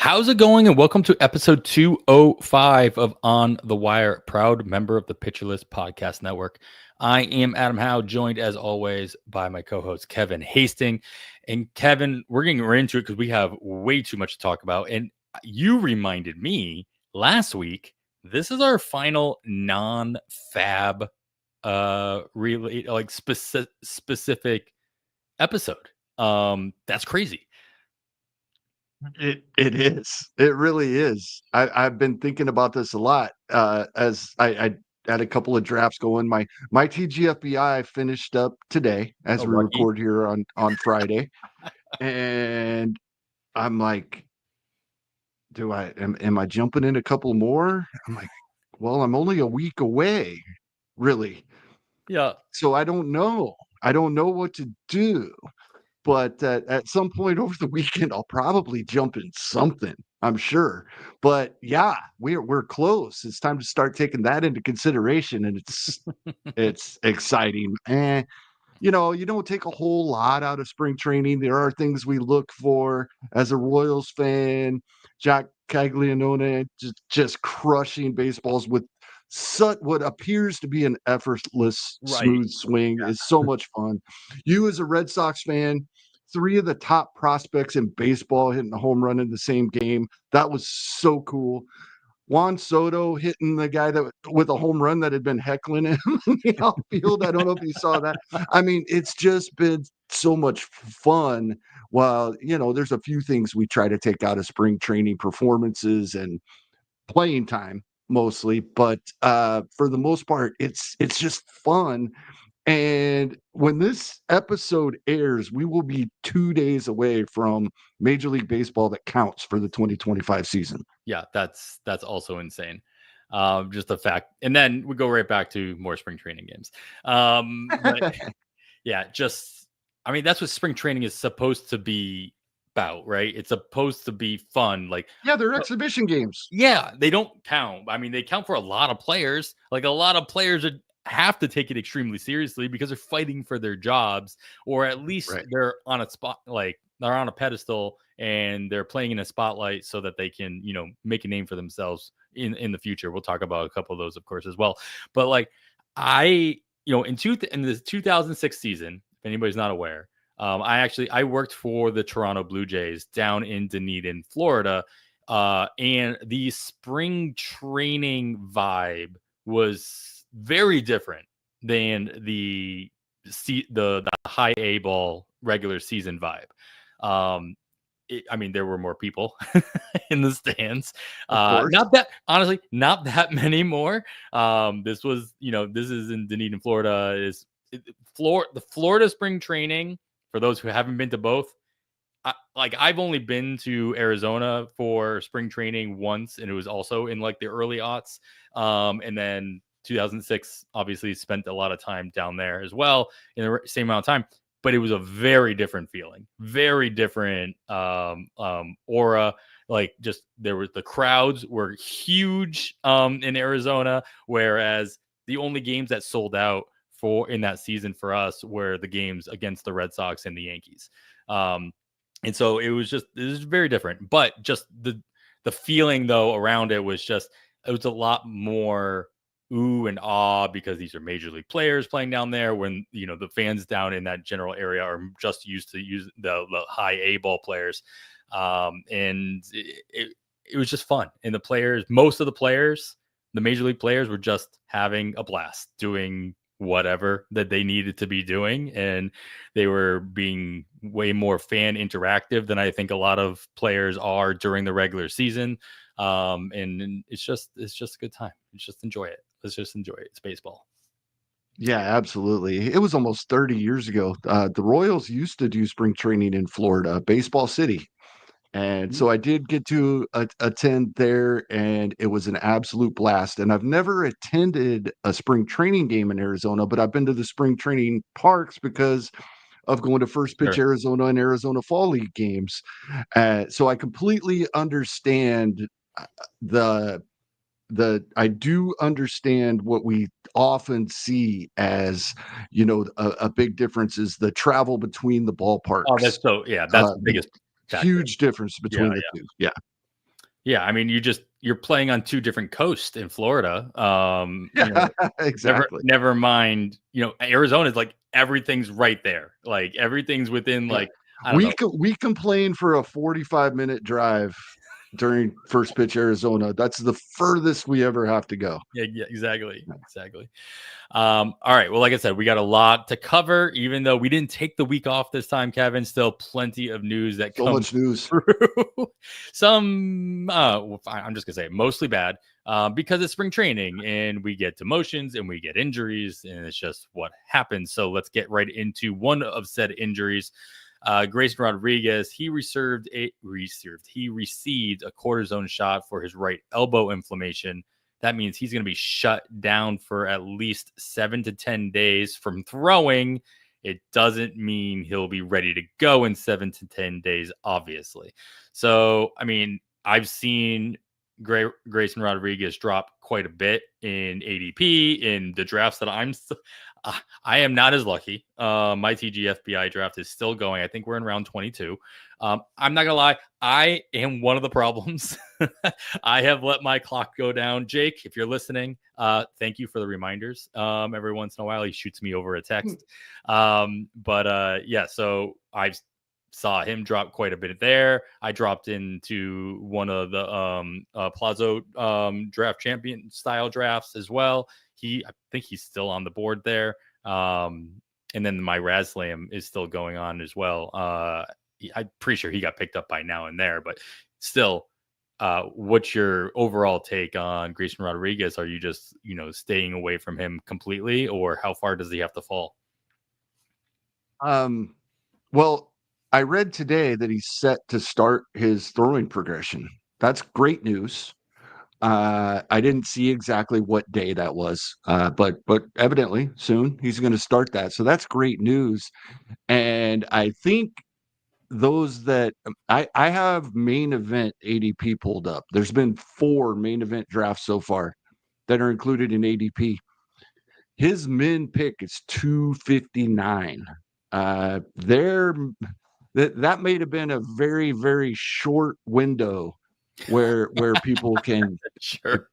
How's it going? And welcome to episode 205 of On the Wire, proud member of the Pitcher List Podcast Network. I am Adam Howe, joined as always by my co-host Kevin Hastings. And Kevin, we're getting right into it because we have way too much to talk about. And you reminded me last week, this is our final non-fab really like specific episode. That's crazy. It is. It really is. I've been thinking about this a lot as I had a couple of drafts going. My TGFBI finished up today as Oh, we lucky. record here on Friday, and I'm like, am I jumping in a couple more? I'm like, well, I'm only a week away, really. Yeah. So I don't know. I don't know what to do. But at some point over the weekend, I'll probably jump in something, I'm sure. But yeah, we're close. It's time to start taking that into consideration, and it's exciting. You don't take a whole lot out of spring training. There are things we look for as a Royals fan. Jack Caglianone just crushing baseballs with what appears to be an effortless, Right. smooth swing is so much fun. You as a Red Sox fan, three of the top prospects in baseball hitting a home run in the same game. That was so cool. Juan Soto hitting the guy that with a home run that had been heckling him in the outfield. I don't know if you saw that. I mean, it's just been so much fun. While there's a few things we try to take out of spring training performances and playing time mostly, but for the most part, it's just fun. And when this episode airs, we will be 2 days away from Major League Baseball that counts for the 2025 season. Yeah, that's also insane. Just the fact, and then we go right back to more spring training games. But yeah, I mean, that's what spring training is supposed to be about, right? It's supposed to be fun. Like, Yeah, they're exhibition games. yeah, they don't count. I mean, they count for a lot of players. Like, a lot of players have to take it extremely seriously because they're fighting for their jobs, or at least Right. they're on a spot, like they're on a pedestal and they're playing in a spotlight so that they can, make a name for themselves in the future. We'll talk about a couple of those, of course, as well. But like, in the 2006 season, if anybody's not aware, I worked for the Toronto Blue Jays down in Dunedin, Florida, and the spring training vibe was very different than the high A ball regular season vibe. I mean, there were more people in the stands. Of course. Not that many more. This is in Dunedin, Florida. The Florida spring training, for those who haven't been to both. I've only been to Arizona for spring training once, and it was also in like the early aughts. And then 2006, obviously spent a lot of time down there as well in the same amount of time. But it was a very different feeling, very different aura. Like, just the crowds were huge in Arizona, whereas the only games that sold out in that season for us were the games against the Red Sox and the Yankees. And so it was very different, but just the feeling though around it was a lot more ooh and ah, because these are major league players playing down there, when the fans down in that general area are just used to use the high A ball players. And it was just fun. And most of the players, the major league players, were just having a blast doing whatever that they needed to be doing, and they were being way more fan interactive than I think a lot of players are during the regular season. And it's just a good time. Enjoy it. Let's just enjoy it. It's baseball. Yeah, absolutely. It was almost 30 years ago. The Royals used to do spring training in Florida, Baseball City. And so I did get to attend there, and it was an absolute blast. And I've never attended a spring training game in Arizona, but I've been to the spring training parks because of going to First Pitch Sure. Arizona and Arizona Fall League games. So I completely understand uh, the I do understand what we often see as, a big difference is the travel between the Oh, ballparks. that's the The biggest factor. huge difference Yeah, between the two. Yeah. Yeah, I mean, you're playing on two different coasts in Florida. Yeah, Never exactly. never mind, Arizona is like everything's right there. Like everything's within Yeah. like, I don't know. We complain for a 45-minute drive during first pitch Arizona. That's the furthest we ever have to go. Yeah, exactly. Exactly. All right. Well, like I said, we got a lot to cover, even though we didn't take the week off this time, Kevin. Still plenty of news that So comes much news. through. Some, well, I'm just going to say mostly bad because it's spring training and we get demotions and we get injuries and it's just what happens. So let's get right into one of said injuries. Grayson Rodriguez, he received a cortisone shot for his right elbow inflammation. That means he's going to be shut down for at least 7 to 10 days from throwing. It doesn't mean he'll be ready to go in 7 to 10 days, obviously. So, I mean, I've seen Grayson Rodriguez drop quite a bit in ADP in the drafts that I am not as lucky. My TGFBI draft is still going. I think we're in round 22. I'm not gonna lie, I am one of the problems. I have let my clock go down. Jake, if you're listening, thank you for the reminders. Every once in a while, he shoots me over a text. Yeah, so I saw him drop quite a bit there. I dropped into one of the Plazo draft champion style drafts as well. I think he's still on the board there. And then my Raslam is still going on as well. I'm pretty sure he got picked up by now and there, but still, what's your overall take on Grayson Rodriguez? Are you just, staying away from him completely, or how far does he have to fall? Well, I read today that he's set to start his throwing progression. That's great news. I didn't see exactly what day that was, but evidently soon he's going to start that. So that's great news. And I think those that I have main event ADP pulled up. There's been 4 main event drafts so far that are included in ADP. His min pick is 259. There that may have been a very, very short window where people can Sure.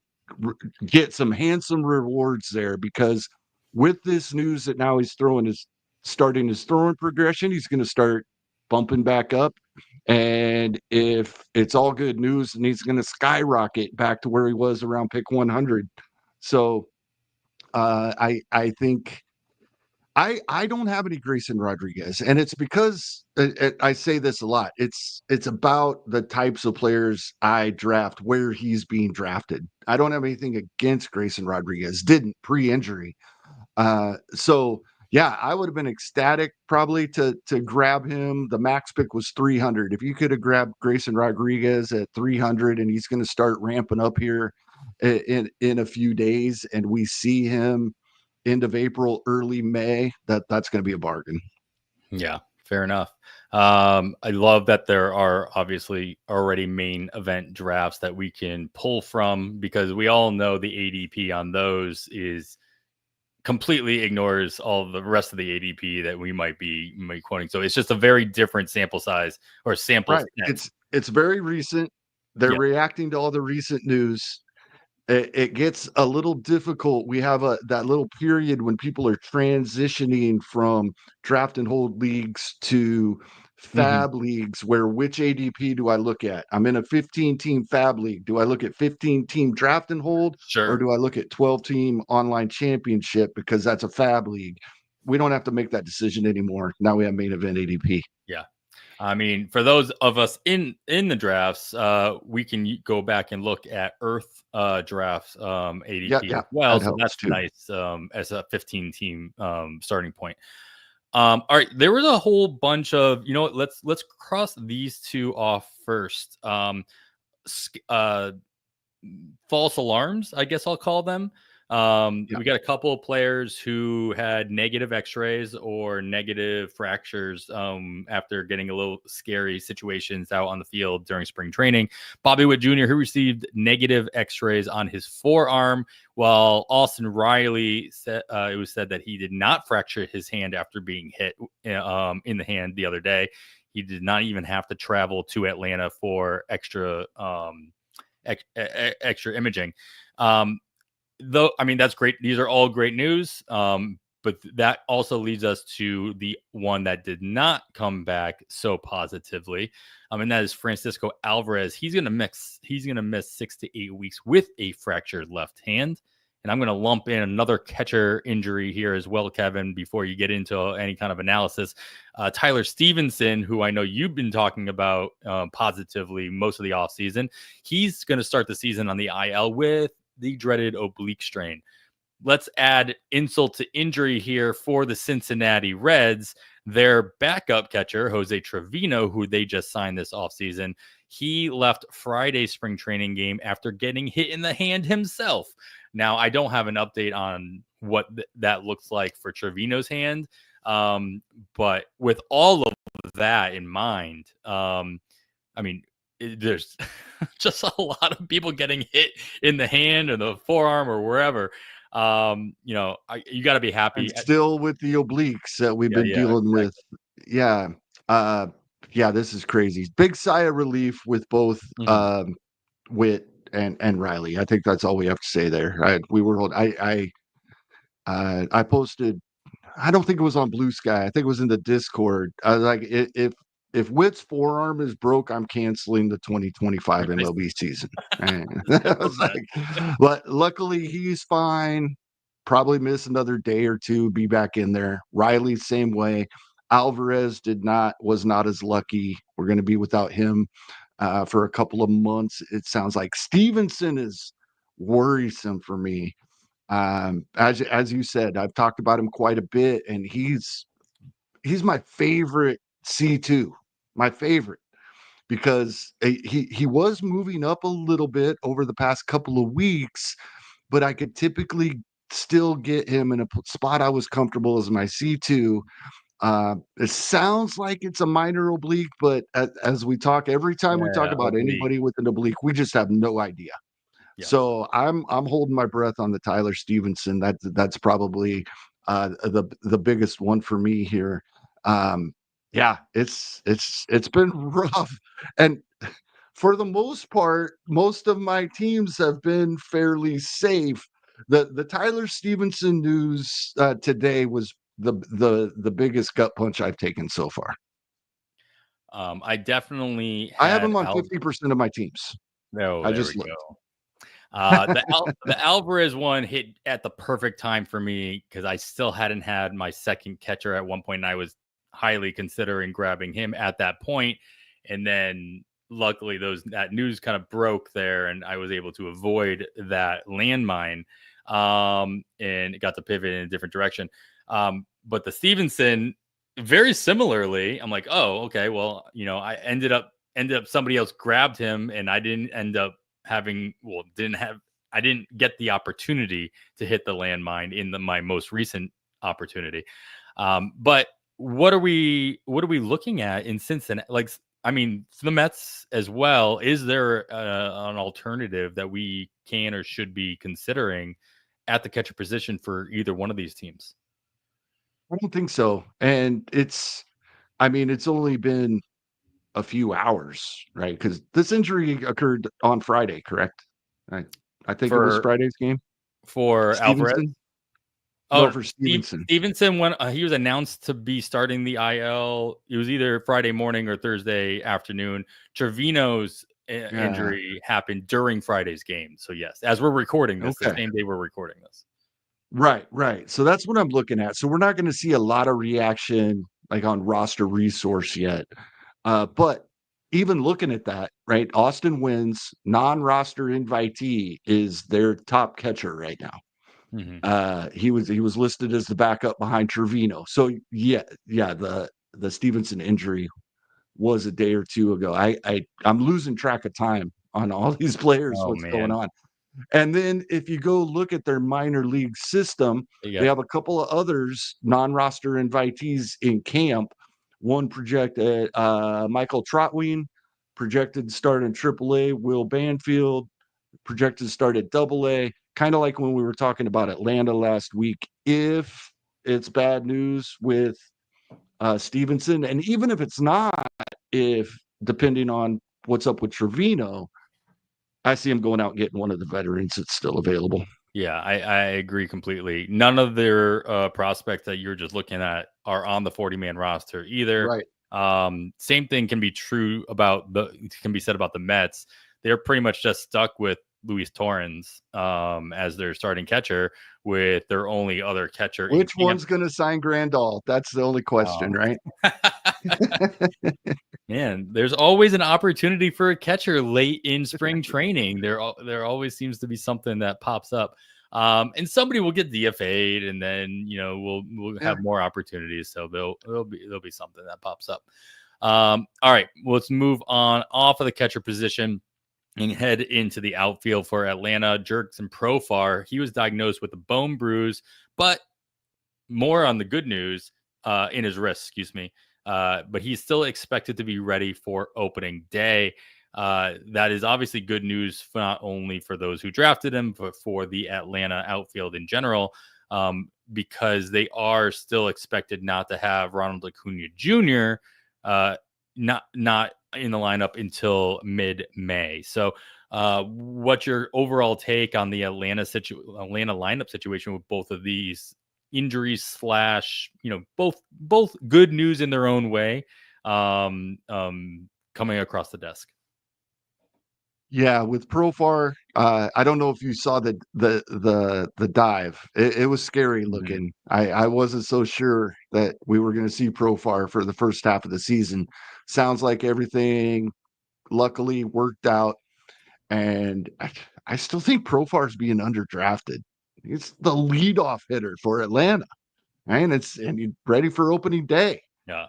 get some handsome rewards there, because with this news that now he's starting his throwing progression, he's going to start bumping back up. And if it's all good news, and he's going to skyrocket back to where he was around pick 100. So I think I don't have any Grayson Rodriguez, and it's because I say this a lot. It's about the types of players I draft, where he's being drafted. I don't have anything against Grayson Rodriguez. Didn't pre-injury. So yeah, I would have been ecstatic probably to grab him. The max pick was 300. If you could have grabbed Grayson Rodriguez at 300, and he's going to start ramping up here in a few days, and we see him end of April, early May, that's going to be a bargain. Yeah, fair enough. I love that there are obviously already main event drafts that we can pull from, because we all know the ADP on those is completely ignores all the rest of the ADP that we might be quoting. So it's just a very different sample size or sample Right. set. It's very recent. They're Yeah. reacting to all the recent news. It gets a little difficult. We have that little period when people are transitioning from draft and hold leagues to Mhm. fab leagues, where which ADP do I look at? I'm in a 15-team fab league. Do I look at 15-team draft and hold, or Sure. do I look at 12-team online championship, because that's a fab league? We don't have to make that decision anymore. Now we have main event ADP. Yeah. I mean, for those of us in the drafts, we can go back and look at Earth drafts Yeah, ADP yeah, as well. that So helps that's too. nice as a 15 team starting point. All right, there was a whole bunch of, let's cross these two off first. False alarms, I guess I'll call them. Yeah. We got a couple of players who had negative x-rays or negative fractures after getting a little scary situations out on the field during spring training. Bobby Witt Jr., who received negative x-rays on his forearm, while Austin Riley said it was said that he did not fracture his hand after being hit in the hand the other day. He did not even have to travel to Atlanta for extra extra imaging. Though, I mean, that's great. These are all great news. But that also leads us to the one that did not come back so positively. And that is Francisco Alvarez. He's going to miss 6 to 8 weeks with a fractured left hand. And I'm going to lump in another catcher injury here as well, Kevin, before you get into any kind of analysis. Tyler Stevenson, who I know you've been talking about positively most of the offseason, he's going to start the season on the IL with the dreaded oblique strain. Let's add insult to injury here for the Cincinnati Reds. Their backup catcher, Jose Trevino, who they just signed this offseason, he left Friday's spring training game after getting hit in the hand himself. Now, I don't have an update on what that looks like for Trevino's hand, but with all of that in mind, I mean, there's just a lot of people getting hit in the hand or the forearm or wherever. You got to be happy. And still with the obliques that we've been dealing with. Yeah. This is crazy. Big sigh of relief with both Witt and Riley. I think that's all we have to say there. I posted, I don't think it was on Blue Sky. I think it was in the Discord. I was like, if Witt's forearm is broke, I'm canceling the 2025 MLB season. But luckily he's fine. Probably miss another day or two, be back in there. Riley, same way. Alvarez was not as lucky. We're going to be without him for a couple of months. It sounds like Stevenson is worrisome for me. As you said, I've talked about him quite a bit, and he's my favorite C2, my favorite, because he was moving up a little bit over the past couple of weeks, but I could typically still get him in a spot I was comfortable as my C2. It sounds like it's a minor oblique, but as we talk, every time we talk about anybody with an oblique, we just have no idea. Yeah. So I'm holding my breath on the Tyler Stevenson. That's probably the biggest one for me here. It's been rough, and for the most part, most of my teams have been fairly safe. The Tyler Stevenson news today was the biggest gut punch I've taken so far. I definitely I have him on 50% of my teams. No, there we go. The Alvarez one hit at the perfect time for me because I still hadn't had my second catcher at one point, and I was highly considering grabbing him at that point. And then luckily that news kind of broke there, and I was able to avoid that landmine and got to pivot in a different direction. But the Stevenson, very similarly, I'm like, oh, okay, well, I ended up somebody else grabbed him, and I didn't end up I didn't get the opportunity to hit the landmine in my most recent opportunity. But what are we looking at in Cincinnati? Like, I mean, for the Mets as well, is there an alternative that we can or should be considering at the catcher position for either one of these teams? I don't think so. And it's only been a few hours, right? Because this injury occurred on Friday, correct? I think it was Friday's game for Alvarez. Oh, no, for Stevenson. Stevenson, when he was announced to be starting the IL, it was either Friday morning or Thursday afternoon. Trevino's injury happened during Friday's game. So yes, as we're recording this, the same day we're recording this. Right. So that's what I'm looking at. So we're not going to see a lot of reaction like on roster resource yet. But even looking at that, right? Austin Wynn's non-roster invitee is their top catcher right now. Mm-hmm. He was listed as the backup behind Trevino. So the Stevenson injury was a day or two ago. I'm losing track of time on all these players. What's going on? And then if you go look at their minor league system, they have a couple of others non-roster invitees in camp. One projected, Michael Trotwine, projected to start in AAA. Will Banfield, projected to start at AA. Kind of like when we were talking about Atlanta last week. If it's bad news with Stevenson, and even if it's not, depending on what's up with Trevino, I see him going out and getting one of the veterans that's still available. Yeah, I agree completely. None of their prospects that you're just looking at are on the 40-man roster either. Right. Same thing can be said about the Mets. They're pretty much just stuck with Luis Torrens as their starting catcher, with their only other catcher in Which camp. one's going to sign Grandal? That's the only question, right? Man, there's always an opportunity for a catcher late in spring training. There always seems to be something that pops up, and somebody will get DFA'd, and then we'll have more opportunities. So there'll be something that pops up. All right, let's move on off of the catcher position and head into the outfield for Atlanta. Jurickson Profar, he was diagnosed with a bone bruise, but more on the good news in his wrist, excuse me. But he's still expected to be ready for opening day. That is obviously good news, not only for those who drafted him, but for the Atlanta outfield in general, because they are still expected not to have Ronald Acuna Jr. Not in the lineup until mid-May. So, what's your overall take on the Atlanta lineup situation with both of these injuries / both good news in their own way coming across the desk? Yeah, with Profar, I don't know if you saw the dive. It was scary looking. I wasn't so sure that we were going to see Profar for the first half of the season. Sounds like everything luckily worked out, and I still think Profar's being underdrafted. He's the leadoff hitter for Atlanta, right? And he's ready for opening day. Yeah.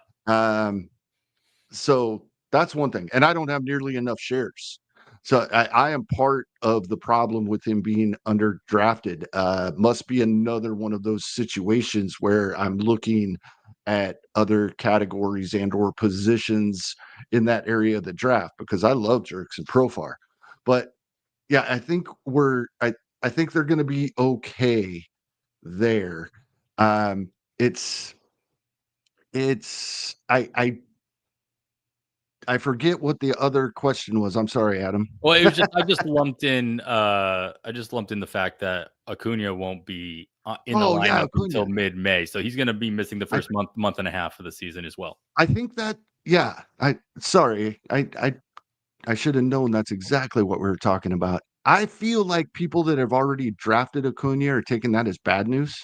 So that's one thing. And I don't have nearly enough shares. So I am part of the problem with him being underdrafted. Must be another one of those situations where I'm looking at other categories and or positions in that area of the draft, because I love Jurickson Profar. But yeah, I think I think they're going to be okay there. Um, it's I forget what the other question was. I'm sorry, Adam. Well, it was just I just lumped in the fact that Acuna won't be in the Oh yeah, lineup until Acuna. mid-May, so he's going to be missing the first month and a half of the season as well. I think that yeah. I should have known that's exactly what we were talking about. I feel like people that have already drafted Acuna are taking that as bad news.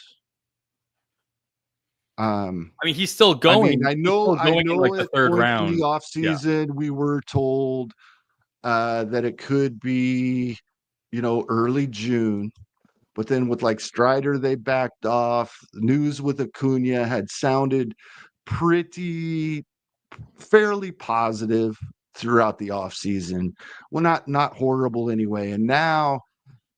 I mean, he's still I going. mean, He's still I going in like know the at third points in round. the off Yeah. season we were told that it could be, early June. But then with like Strider, they backed off. News with Acuna had sounded pretty fairly positive throughout the offseason. Well, not horrible anyway. And now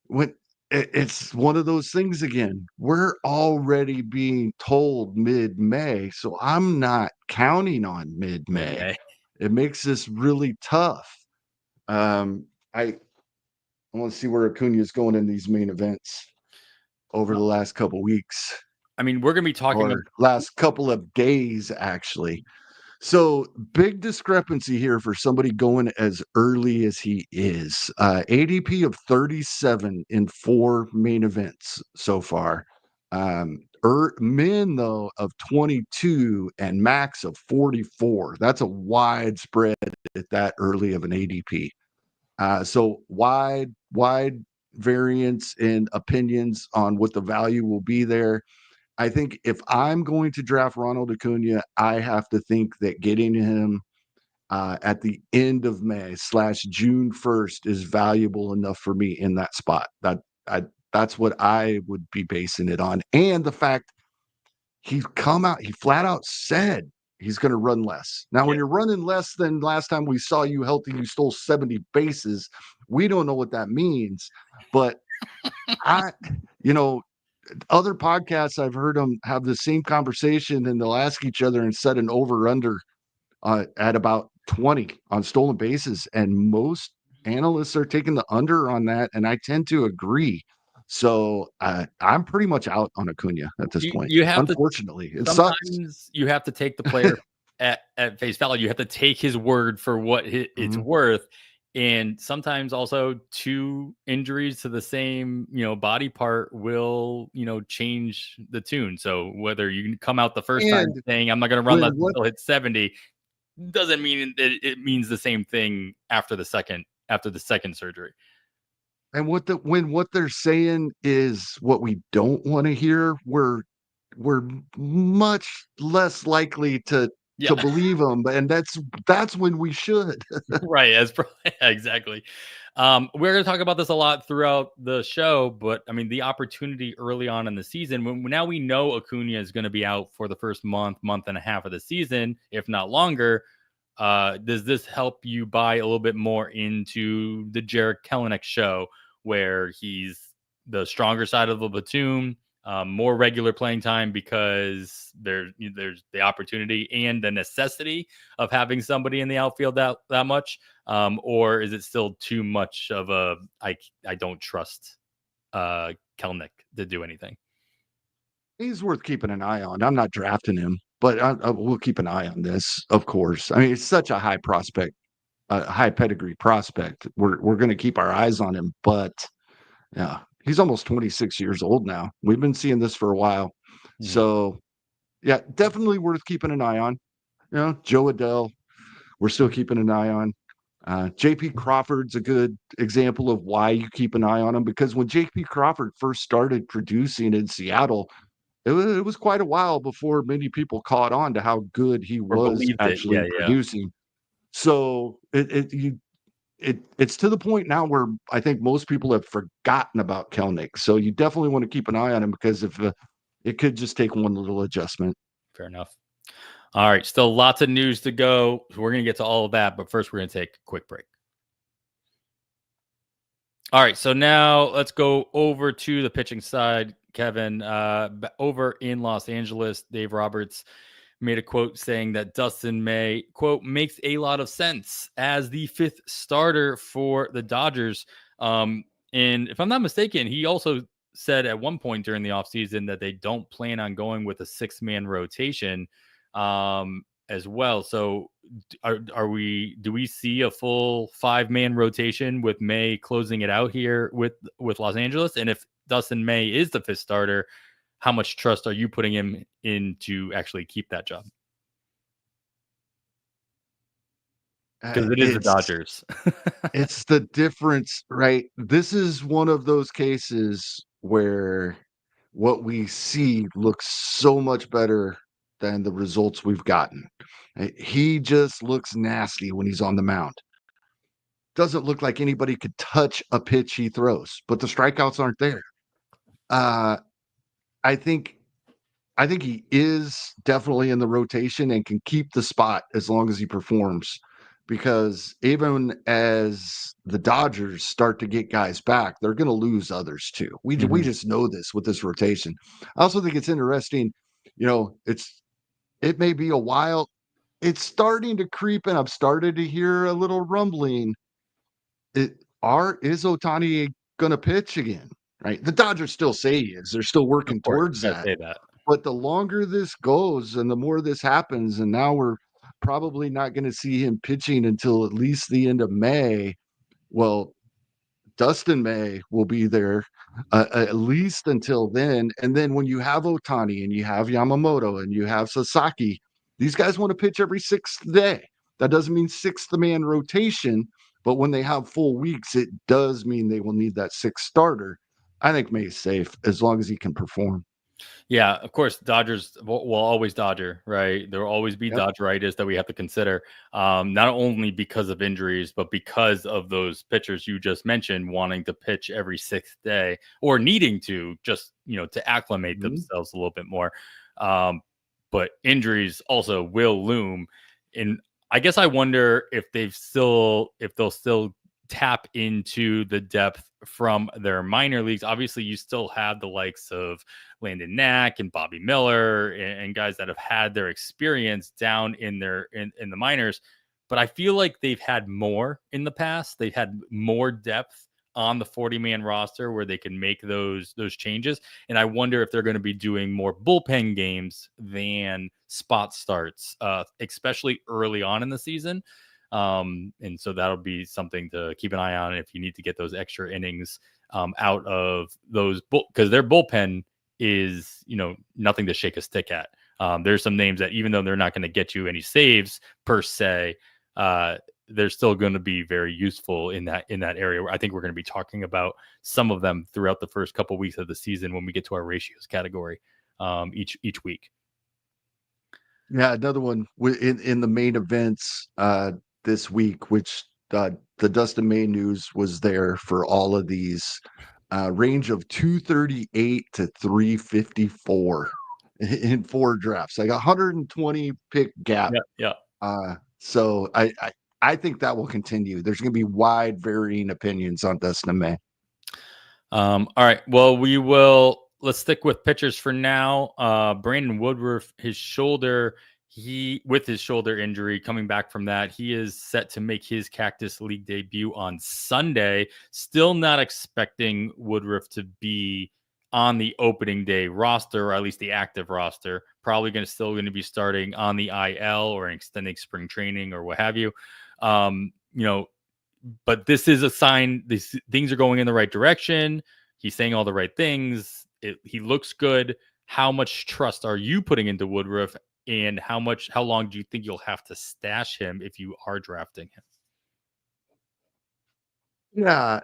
when it's one of those things again, we're already being told mid-May. So I'm not counting on mid-May. Mid-May. It makes this really tough. I want to see where Acuna is going in these main events over the last couple weeks. I mean, we're going to be talking or last couple of days, actually. So big discrepancy here for somebody going as early as he is. ADP of 37 in 4 main events so far. Men though of 22 and max of 44. That's a wide spread at that early of an ADP. So wide variance in opinions on what the value will be there. I think if I'm going to draft Ronald Acuna, I have to think that getting him at the end of May / June 1st is valuable enough for me in that spot. That's what I would be basing it on. And the fact he flat out said he's going to run less. Now, when you're running less than last time we saw you healthy, you stole 70 bases. We don't know what that means, but other podcasts I've heard them have the same conversation, and they'll ask each other and set an over under at about 20 on stolen bases. And most analysts are taking the under on that. And I tend to agree. So I'm pretty much out on Acuna at this point. You have Unfortunately, it sometimes sucks. you have to take the player at face value. You have to take his word for what it's worth. And sometimes also 2 injuries to the same, body part will, change the tune. So whether you come out the first time And saying, I'm not going to run when less what until hit 70, doesn't mean that it means the same thing after the second surgery. and what they're saying is what we don't want to hear, we're much less likely Yeah. to believe them, and that's when we should. Right. As exactly. We're going to talk about this a lot throughout the show, but I mean, the opportunity early on in the season, when now we know Acuna is going to be out for the first month and a half of the season, if not longer. Does this help you buy a little bit more into the Jarek Kelenic show, where he's the stronger side of the platoon, more regular playing time because there's the opportunity and the necessity of having somebody in the outfield that much, or is it still too much of a I don't trust Kelnick to do anything? He's worth keeping an eye on. I'm not drafting him, but we'll keep an eye on this, of course. I mean, it's such a high prospect, a high pedigree prospect. We're going to keep our eyes on him, but yeah, he's almost 26 years old now. We've been seeing this for a while, Mhm. so yeah, definitely worth keeping an eye on. Joe Adell, we're still keeping an eye on. JP Crawford's a good example of why you keep an eye on him, because when JP Crawford first started producing in Seattle, it was quite a while before many people caught on to how good he Or was believed it? actually Yeah, yeah. producing. So it's to the point now where I think most people have forgotten about Kelnick. So you definitely want to keep an eye on him, because if it could just take one little adjustment. Fair enough. All right, still lots of news to go. So we're going to get to all of that, but first we're going to take a quick break. All right, so now let's go over to the pitching side. Kevin, over in Los Angeles, Dave Roberts made a quote saying that Dustin May, quote, makes a lot of sense as the 5th starter for the Dodgers. And if I'm not mistaken, he also said at one point during the offseason that they don't plan on going with a 6-man rotation as well. So do we see a full 5-man rotation with May closing it out here with Los Angeles? And if Dustin May is the 5th starter, how much trust are you putting him in to actually keep that job? Uh, Because it is the it's Dodgers. it's the difference, right? This is one of those cases where what we see looks so much better than the results we've gotten. He just looks nasty when he's on the mound. Doesn't look like anybody could touch a pitch he throws, but the strikeouts aren't there. Uh, I think I think he is definitely in the rotation and can keep the spot as long as he performs. Because even as the Dodgers start to get guys back, they're going to lose others too. We Mhm. just know this with this rotation. I also think it's interesting. It may be a while. It's starting to creep, and I've started to hear a little rumbling. Is Otani going to pitch again? Right? The Dodgers still say he is. They're still Of working course, towards you gotta that. say that. But the longer this goes and the more this happens, and now we're probably not going to see him pitching until at least the end of May. Well, Dustin May will be there at least until then. And then when you have Otani and you have Yamamoto and you have Sasaki, these guys want to pitch every 6th day. That doesn't mean 6th man rotation, but when they have full weeks, it does mean they will need that 6th starter. I think May is safe as long as he can perform. Yeah, of course, Dodgers will always Dodger, right? There will always be Yep. Dodgeritis that we have to consider, not only because of injuries, but because of those pitchers you just mentioned wanting to pitch every 6th day or needing to just, to acclimate Mhm. themselves a little bit more. Um, but injuries also will loom. And I guess I wonder if they'll still tap into the depth from their minor leagues. Obviously, you still have the likes of Landon Knack and Bobby Miller and guys that have had their experience down in the minors. But I feel like they've had more in the past. They've had more depth on the 40-man roster where they can make those changes. And I wonder if they're going to be doing more bullpen games than spot starts, especially early on in the season. And so that'll be something to keep an eye on if you need to get those extra innings out of those, because their bullpen is, nothing to shake a stick at. There's some names that, even though they're not going to get you any saves per se, they're still going to be very useful in that area. Where I think we're going to be talking about some of them throughout the first couple weeks of the season when we get to our ratios category each week. Yeah, another one in the main events this week, which the Dustin May news was there for all of these. Range of 238 to 354 in 4 drafts, like 120 pick gap. Yeah. So I think that will continue. There's going to be wide varying opinions on Dustin May. All right. Well, let's stick with pitchers for now. Brandon Woodruff, with his shoulder injury, coming back from that, he is set to make his Cactus League debut on Sunday. Still not expecting Woodruff to be on the opening day roster, or at least the active roster. Probably still going to be starting on the IL or extending spring training or what have you. But this is a sign these things are going in the right direction. He's saying all the right things. He looks good. How much trust are you putting into Woodruff, and how long do you think you'll have to stash him if you are drafting him? Yeah.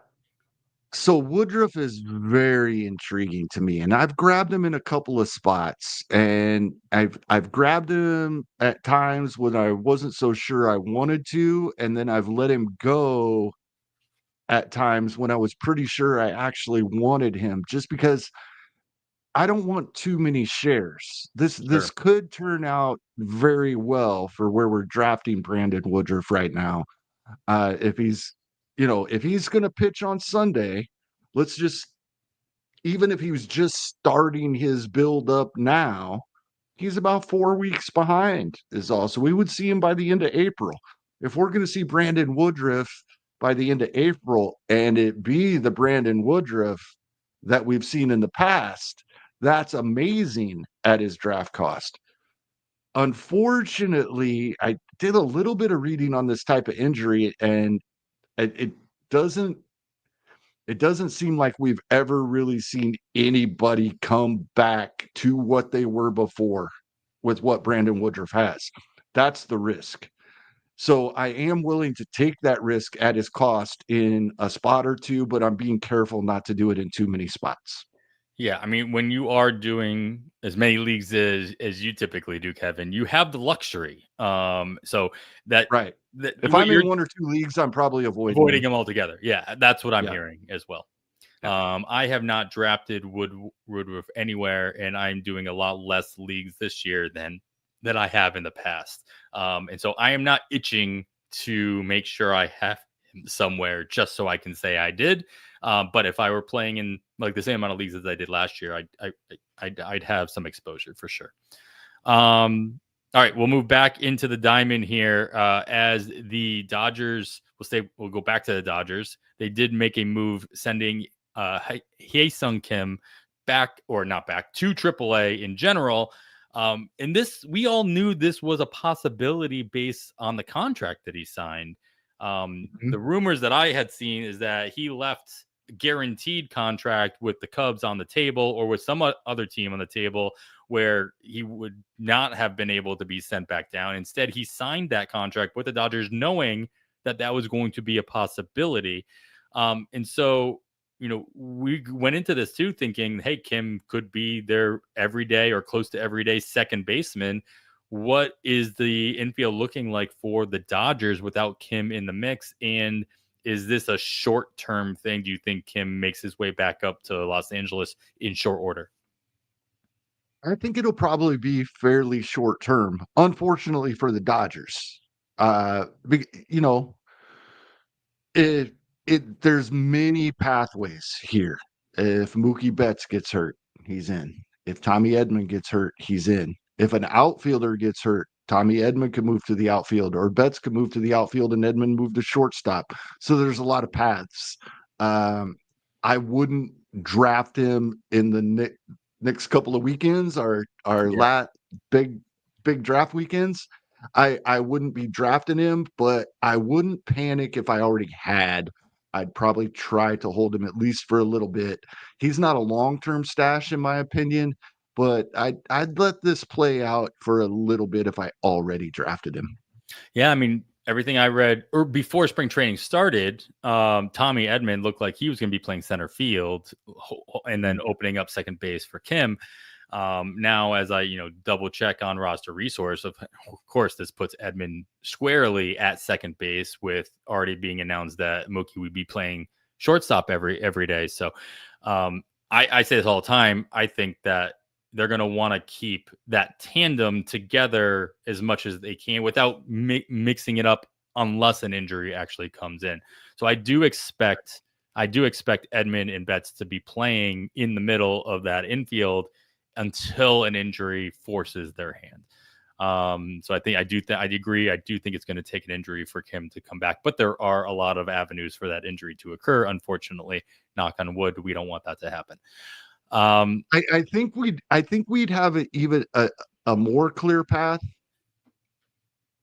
So Woodruff is very intriguing to me, and I've grabbed him in a couple of spots, and I've grabbed him at times when I wasn't so sure I wanted to, and then I've let him go at times when I was pretty sure I actually wanted him, just because I don't want too many shares. This could turn out very well for where we're drafting Brandon Woodruff right now. If he's going to pitch on Sunday, let's just, even if he was just starting his build up now, he's about 4 weeks behind is all. So we would see him by the end of April. If we're going to see Brandon Woodruff by the end of April and it be the Brandon Woodruff that we've seen in the past, that's amazing at his draft cost. Unfortunately, I did a little bit of reading on this type of injury, and it doesn't seem like we've ever really seen anybody come back to what they were before with what Brandon Woodruff has. That's the risk. So I am willing to take that risk at his cost in a spot or two, but I'm being careful not to do it in too many spots. Yeah, I mean, when you are doing as many leagues as you typically do, Kevin, you have the luxury. So that Right. that If what I'm you're in 1 or 2 leagues, I'm probably avoiding avoiding them altogether. Yeah, that's what I'm Yeah. hearing as well. Yeah. I have not drafted Woodruff anywhere, and I'm doing a lot less leagues this year than I have in the past. And so I am not itching to make sure I have him somewhere just so I can say I did. But if I were playing in like the same amount of leagues as I did last year, I'd have some exposure for sure. All right, we'll move back into the diamond here as the Dodgers. We'll go back to the Dodgers. They did make a move sending Hae-Sung Kim back, or not back, to AAA in general. And this, we all knew this was a possibility based on the contract that he signed. The rumors that I had seen is that he left guaranteed contract with the Cubs on the table, or with some other team on the table, where he would not have been able to be sent back down. Instead, he signed that contract with the Dodgers, knowing that that was going to be a possibility. And so, we went into this too thinking, hey, Kim could be their everyday or close to everyday second baseman. What is the infield looking like for the Dodgers without Kim in the mix? And is this a short-term thing? Do you think Kim makes his way back up to Los Angeles in short order? I think it'll probably be fairly short term, unfortunately for the Dodgers. You know, there's many pathways here. If Mookie Betts gets hurt, he's in. If Tommy Edman gets hurt, he's in. If an outfielder gets hurt, Tommy Edman could move to the outfield, or Betts could move to the outfield and Edman move to shortstop. So there's a lot of paths. I wouldn't draft him in the next couple of weekends, our Yeah. big draft weekends. I wouldn't be drafting him, but I wouldn't panic if I already had. I'd probably try to hold him at least for a little bit. He's not a long-term stash in my opinion, but I'd let this play out for a little bit if I already drafted him. Yeah, I mean, everything I read or before spring training started, Tommy Edman looked like he was going to be playing center field and then opening up second base for Kim. Now, as I double check on roster resource, of course, this puts Edman squarely at second base, with already being announced that Mookie would be playing shortstop every day. So, I say this all the time. I think that they're going to want to keep that tandem together as much as they can without mixing it up unless an injury actually comes in. So I do expect Edman and Betts to be playing in the middle of that infield until an injury forces their hand. So I agree. I do think it's going to take an injury for Kim to come back, but there are a lot of avenues for that injury to occur. Unfortunately, knock on wood, we don't want that to happen. I think we'd have even a more clear path,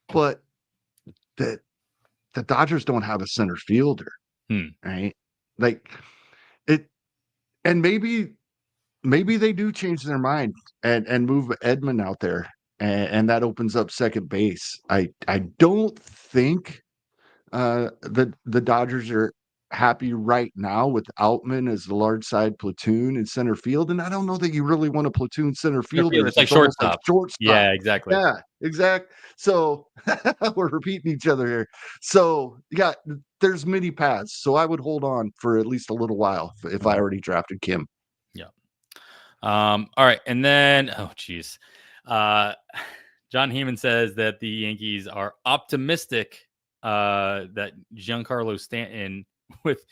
but the Dodgers don't have a center fielder, right? Like it, and maybe they do change their mind and move Edman out there, and that opens up second base. I don't think the Dodgers are happy right now with Outman as the large side platoon in center field, and I don't know that you really want a platoon center fielder. It's like almost like shortstop. shortstop. Yeah, exactly. Yeah, exact. So we're repeating each other here. So yeah, there's many paths. So I would hold on for at least a little while if I already drafted Kim. Yeah. All right, and then geez, John Heyman says that the Yankees are optimistic that Giancarlo Stanton, with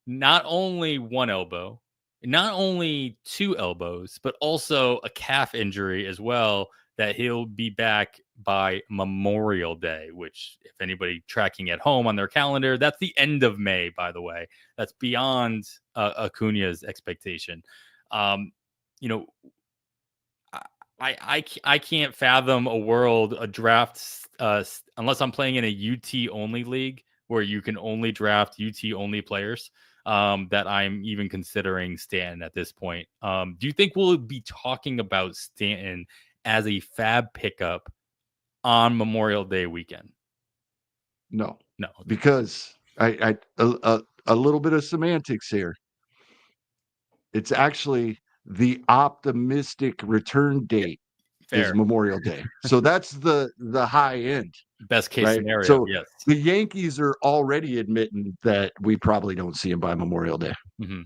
not only one elbow, not only two elbows, but also a calf injury as well, that he'll be back by Memorial Day, which, if anybody tracking at home on their calendar, that's the end of May, by the way. That's beyond Acuna's expectation. You know, I can't fathom a draft unless I'm playing in a UT only league where you can only draft UT only players, that I'm even considering Stanton at this point. Do you think we'll be talking about Stanton as a fab pickup on Memorial Day weekend? No, No, because a little bit of semantics here. It's actually the optimistic return date is fair. Memorial Day. So that's the high end, Best case right? scenario, So yes. the Yankees are already admitting that we probably don't see him by Memorial Day. Mm-hmm.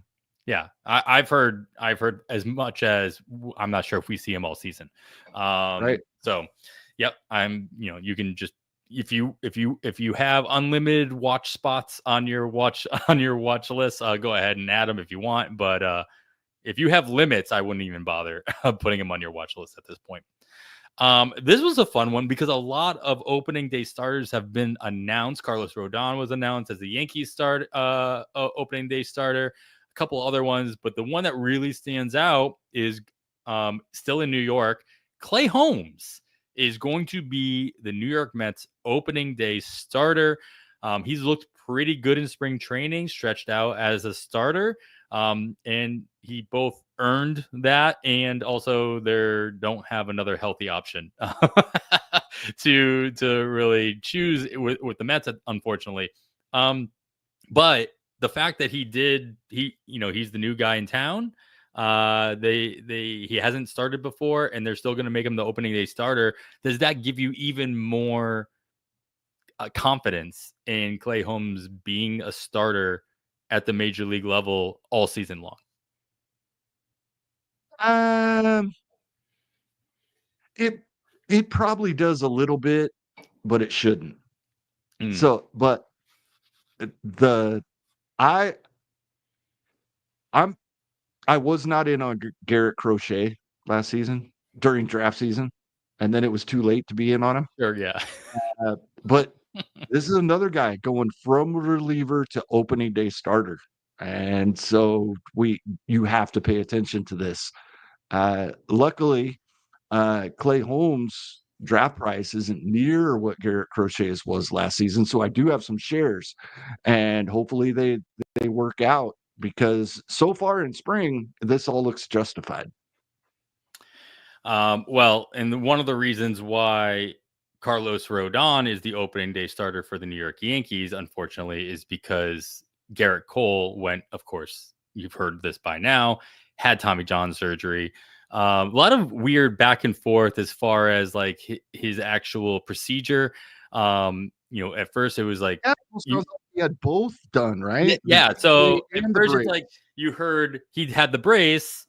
Yeah, I've heard as much as I'm not sure if we see him all season. Right. So, yep, you can just if you have unlimited watch spots on your watch list, go ahead and add them if you want. But if you have limits, I wouldn't even bother putting them on your watch list at this point. This was a fun one because a lot of opening day starters have been announced. Carlos Rodon was announced as the Yankees opening day starter. A couple other ones, but the one that really stands out is still in New York. Clay Holmes is going to be the New York Mets opening day starter. He's looked pretty good in spring training, stretched out as a starter. And he both earned that, and also they don't have another healthy option to really choose with the Mets, unfortunately. But the fact that he's the new guy in town. He hasn't started before, and they're still going to make him the opening day starter. Does that give you even more confidence in Clay Holmes being a starter at the major league level all season long? It probably does a little bit, but it shouldn't. So, but the I I'm I was not in on Garrett Crochet last season during draft season, and then it was too late to be in on him. Sure, yeah. But this is another guy going from reliever to opening day starter, and so you have to pay attention to this. Luckily, Clay Holmes draft price isn't near what Garrett Crochet's was last season. So I do have some shares, and hopefully they work out, because so far in spring, this all looks justified. Well, and one of the reasons why Carlos Rodon is the opening day starter for the New York Yankees, unfortunately, is because Garrett Cole went, of course, you've heard this by now, had Tommy John surgery. A lot of weird back and forth as far as like his actual procedure. At first it was like, Yeah, sounds like he had both done, right? yeah. So at And the first it's brace. like you heard he had the brace,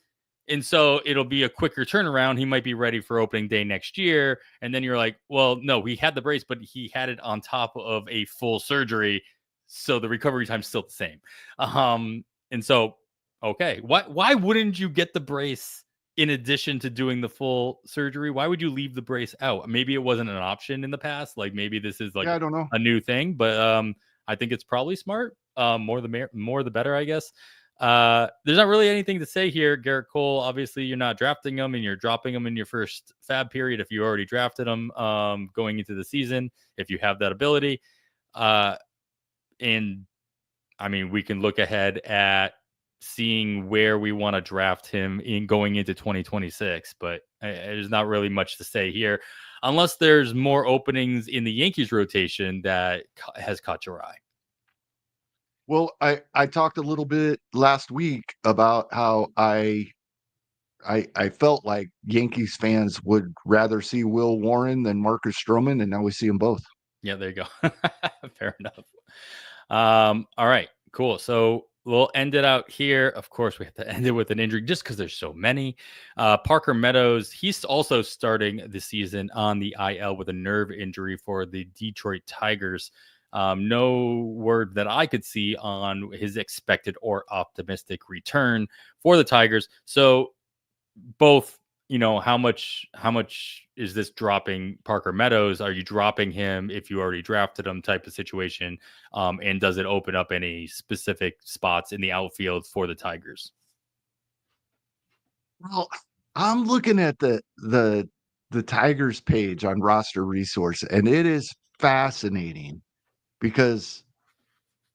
and so it'll be a quicker turnaround. He might be ready for opening day next year. And then you're like, well, no, he had the brace, but he had it on top of a full surgery. So the recovery time's still the same. And so, okay, why wouldn't you get the brace in addition to doing the full surgery? Why would you leave the brace out? Maybe it wasn't an option in the past. Like maybe this is like Yeah, I don't know. a new thing, but I think it's probably smart. More the better, I guess. There's not really anything to say here. Garrett Cole, obviously, you're not drafting him, and you're dropping him in your first fab period if you already drafted him going into the season, if you have that ability. And I mean, we can look ahead at seeing where we want to draft him in going into 2026, but there's not really much to say here unless there's more openings in the Yankees rotation that has caught your eye. Well, I talked a little bit last week about how I felt like Yankees fans would rather see Will Warren than Marcus Stroman, and now we see them both. Yeah, there you go. Fair enough. All right, cool. So we'll end it out here. Of course, we have to end it with an injury just because there's so many. Parker Meadows, he's also starting the season on the IL with a nerve injury for the Detroit Tigers. No word that I could see on his expected or optimistic return for the Tigers. So both, how much is this dropping Parker Meadows? Are you dropping him if you already drafted him type of situation? And does it open up any specific spots in the outfield for the Tigers? Well, I'm looking at the Tigers page on Roster Resource, and it is fascinating because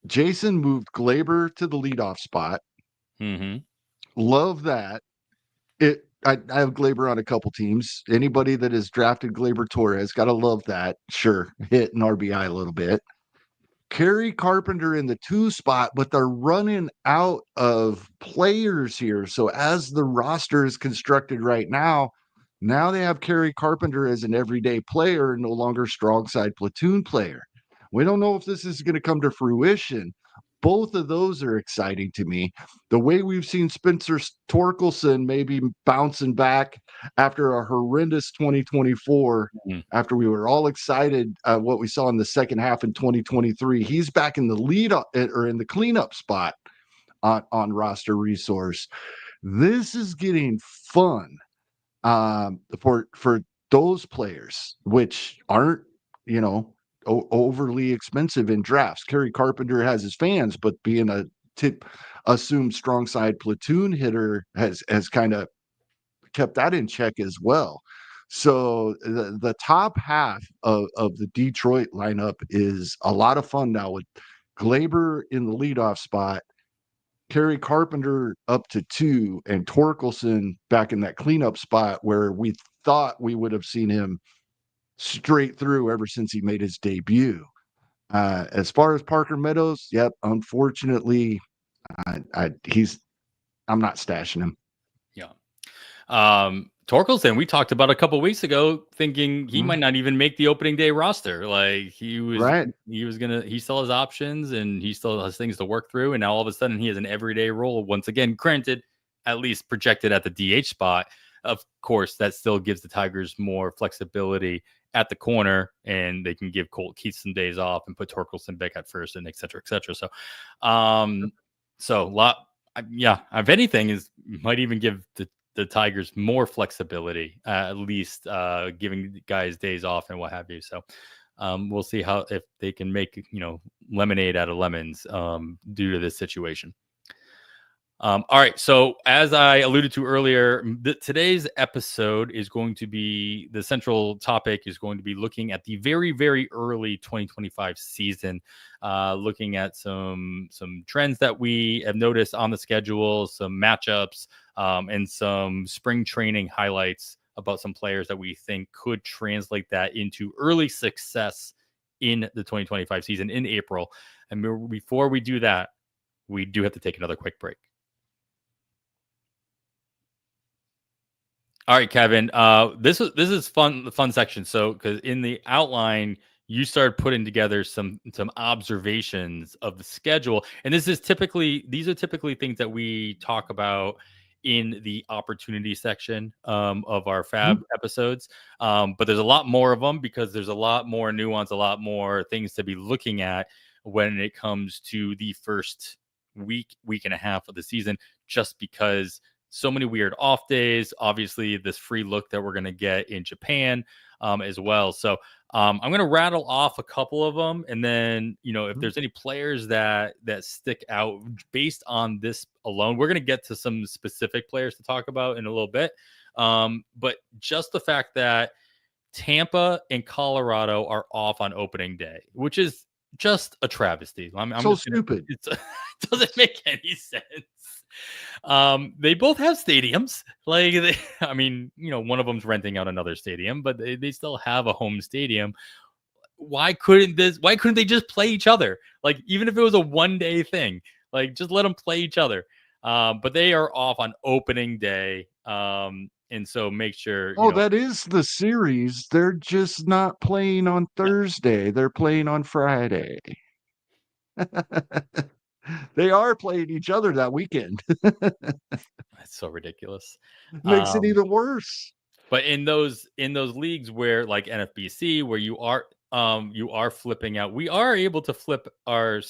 Jason moved Glaber to the leadoff spot. Mm-hmm. Love that. I have Glaber on a couple teams. Anybody that has drafted Glaber Torres, gotta love that. Sure, hit an RBI a little bit. Kerry Carpenter in the 2 spot, but they're running out of players here. So as the roster is constructed right now they have Kerry Carpenter as an everyday player, no longer strong side platoon player. We don't know if this is going to come to fruition. Both of those are exciting to me. The way we've seen Spencer Torkelson maybe bouncing back after a horrendous 2024, Mm-hmm. after we were all excited what we saw in the second half in 2023, he's back in the lead or in the cleanup spot on Roster Resource. This is getting fun for those players, which aren't, overly expensive in drafts. Kerry Carpenter has his fans, but being a assumed strong side platoon hitter has kind of kept that in check as well. So the top half of the Detroit lineup is a lot of fun now with Glaber in the leadoff spot, Kerry Carpenter up to 2, and Torkelson back in that cleanup spot where we thought we would have seen him straight through ever since he made his debut. As far as Parker Meadows, yep, unfortunately, I'm not stashing him. Yeah. Torkelson, we talked about a couple weeks ago, thinking he might not even make the opening day roster. Like Right. he still has options and he still has things to work through. And now all of a sudden he has an everyday role. Once again, granted, at least projected at the DH spot. Of course, that still gives the Tigers more flexibility at the corner, and they can give Colt Keith some days off and put Torkelson back at first, and et cetera, et cetera. So, if anything, might even give the Tigers more flexibility, at least giving guys days off and what have you. So we'll see if they can make lemonade out of lemons due to this situation. All right. So, as I alluded to earlier, today's episode is going to be the central topic is going to be looking at the very, very early 2025 season, looking at some trends that we have noticed on the schedule, some matchups, and some spring training highlights about some players that we think could translate that into early success in the 2025 season in April. And before we do that, we do have to take another quick break. All right, Kevin. This is fun. The fun section. So, because in the outline, you started putting together some observations of the schedule, and these are typically things that we talk about in the opportunity section of our Fab episodes. But there's a lot more of them because there's a lot more nuance, a lot more things to be looking at when it comes to the first week and a half of the season. Just because so many weird off days, obviously this free look that we're going to get in Japan as well. So I'm going to rattle off a couple of them. And then, if there's any players that stick out based on this alone, we're going to get to some specific players to talk about in a little bit. But just the fact that Tampa and Colorado are off on opening day, which is just a travesty. I'm so just stupid. It doesn't make any sense. They both have stadiums. One of them's renting out another stadium, but they still have a home stadium. Why couldn't they just play each other? Like, even if it was a 1-day thing, like, just let them play each other. But they are off on opening day. And so make sure. That is the series. They're just not playing on Thursday. They're playing on Friday. They are playing each other that weekend. That's so ridiculous. Makes it even worse. But in those leagues where, like NFBC, where you are flipping out, we are able to flip our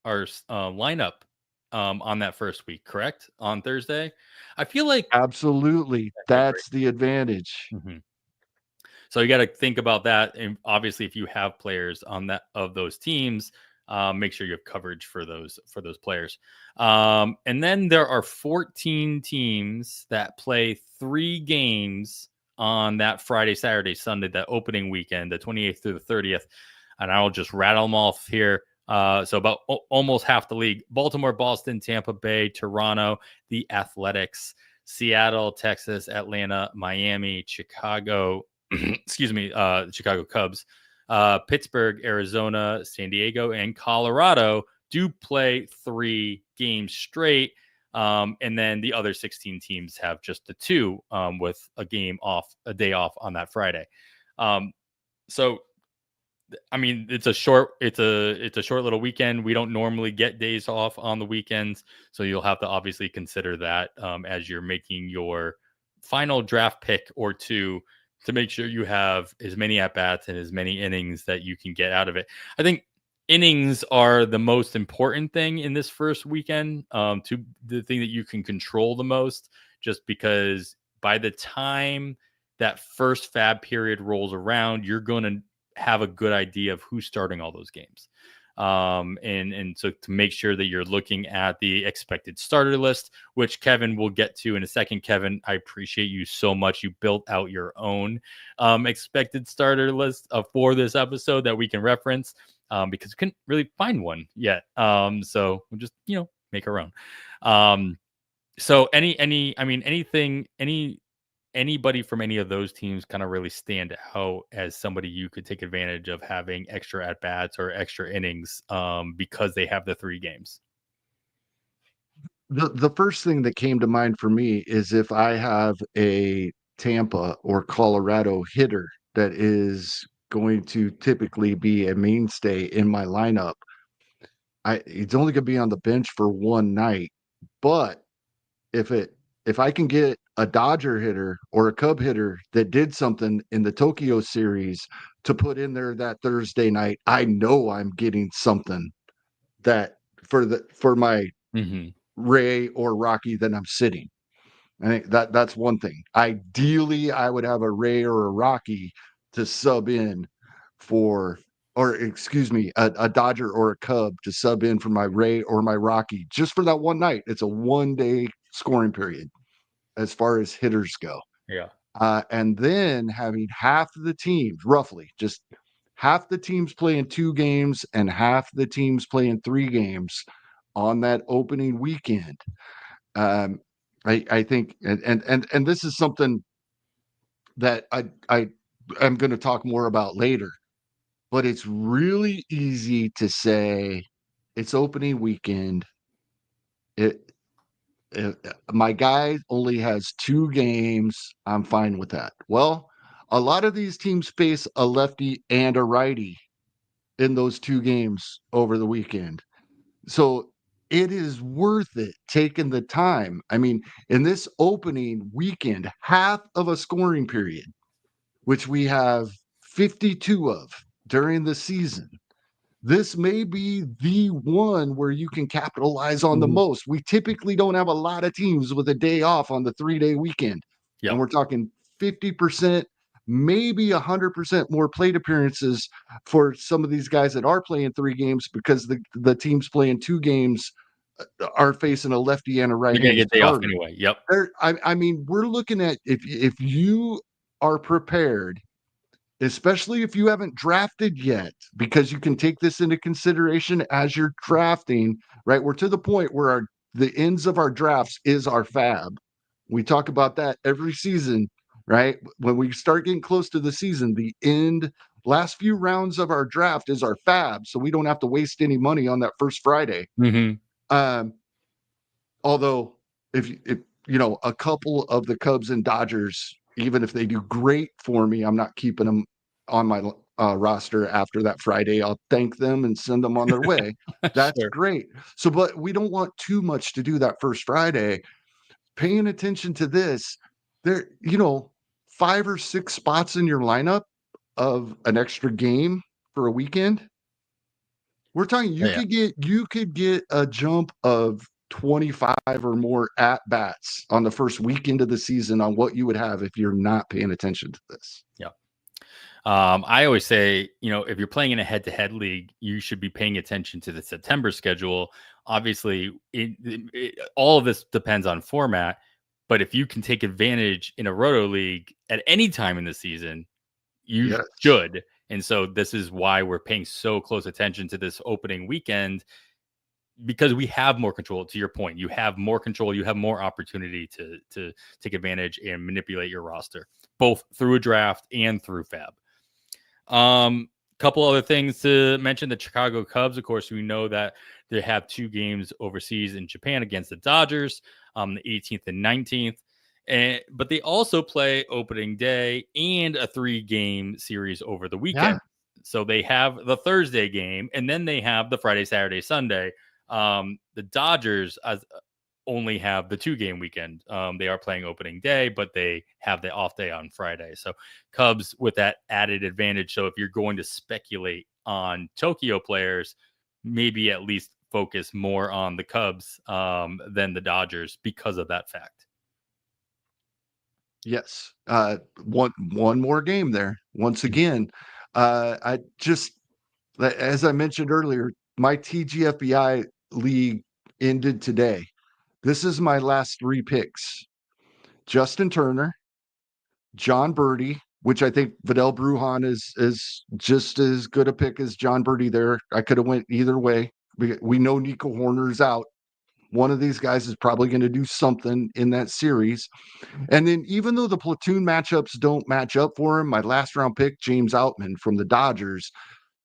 lineup on that first week, correct? On Thursday. I feel like absolutely that's the advantage. Mm-hmm. So you got to think about that, and obviously, if you have players on that of those teams, make sure you have coverage for those players. And then there are 14 teams that play 3 games on that Friday, Saturday, Sunday, that opening weekend, the 28th through the 30th. And I'll just rattle them off here. So about almost half the league: Baltimore, Boston, Tampa Bay, Toronto, the Athletics, Seattle, Texas, Atlanta, Miami, Chicago. Chicago Cubs, Pittsburgh, Arizona, San Diego, and Colorado do play 3 games straight. And then the other 16 teams have just the 2 with a day off on that Friday. So, I mean, it's a short little weekend. We don't normally get days off on the weekends, so you'll have to obviously consider that as you're making your final draft pick or 2, to make sure you have as many at-bats and as many innings that you can get out of it. I think innings are the most important thing in this first weekend, to the thing that you can control the most, just because by the time that first Fab period rolls around, you're going to have a good idea of who's starting all those games. And so to make sure that you're looking at the expected starter list, which Kevin will get to in a second. Kevin, I appreciate you so much. You built out your own expected starter list for this episode that we can reference, because we couldn't really find one yet. So we'll just, make our own. So anybody from any of those teams kind of really stand out as somebody you could take advantage of having extra at bats or extra innings because they have the 3 games? The first thing that came to mind for me is if I have a Tampa or Colorado hitter that is going to typically be a mainstay in my lineup, it's only going to be on the bench for 1 night. But if I can get a Dodger hitter or a Cub hitter that did something in the Tokyo series to put in there that Thursday night, I know I'm getting something that for my Ray or Rocky that I'm sitting. I think that's one thing. Ideally, I would have a Ray or a Rocky to sub in for or excuse me, a Dodger or a Cub to sub in for my Ray or my Rocky just for that one night. It's a 1-day scoring period as far as hitters go. Yeah. And then having half of the teams, roughly, just half the teams playing 2 games and half the teams playing 3 games on that opening weekend. Um, I think, and this is something that I am going to talk more about later. But it's really easy to say it's opening weekend. It, my guy only has 2 games. I'm fine with that. Well, a lot of these teams face a lefty and a righty in those 2 games over the weekend. So it is worth it taking the time. I mean, in this opening weekend, half of a scoring period, which we have 52 of during the season, this may be the one where you can capitalize on the Mhm. most. We typically don't have a lot of teams with a day off on the 3-day weekend. And Yep. we're talking 50%, maybe 100% more plate appearances for some of these guys that are playing 3 games because the teams playing 2 games are facing a lefty and a You're gonna right-handed get day off starter. anyway. Yep. I mean, we're looking at if you are prepared, especially if you haven't drafted yet, because you can take this into consideration as you're drafting, right? We're to the point where the ends of our drafts is our fab. We talk about that every season, right? When we start getting close to the season, the last few rounds of our draft is our fab, so we don't have to waste any money on that first Friday. Mhm. Um, Although if a couple of the Cubs and Dodgers, even if they do great for me, I'm not keeping them on my roster after that Friday. I'll thank them and send them on their way. That's Sure. great. So, but we don't want too much to do that first Friday. Paying attention to this, there, 5 or 6 spots in your lineup of an extra game for a weekend. We're talking Yeah. you could get a jump of 25 or more at bats on the first weekend of the season on what you would have if you're not paying attention to this. Yeah. I always say, if you're playing in a head-to-head league, you should be paying attention to the September schedule. Obviously, all of this depends on format, but if you can take advantage in a roto league at any time in the season, you Yes. should. And so this is why we're paying so close attention to this opening weekend, because we have more control. To your point, you have more control, you have more opportunity to take advantage and manipulate your roster, both through a draft and through fab. Couple other things to mention: the Chicago Cubs, of course, we know that they have 2 games overseas in Japan against the Dodgers, the 18th and 19th. But they also play opening day and a 3-game series over the Yeah. weekend. So they have the Thursday game, and then they have the Friday, Saturday, Sunday. The Dodgers only have the 2-game weekend. They are playing opening day, but they have the off day on Friday. So Cubs with that added advantage. So if you're going to speculate on Tokyo players, maybe at least focus more on the Cubs than the Dodgers because of that fact. Yes. One more game there. Once again, I just as I mentioned earlier, my TGFBI league ended today. This is my last 3 picks. Justin Turner, John Birdie, which I think Vidal Brujan is just as good a pick as John Birdie there. I could have went either way. We know Nico Horner's out. One of these guys is probably going to do something in that series. And then even though the platoon matchups don't match up for him, my last round pick, James Outman from the Dodgers,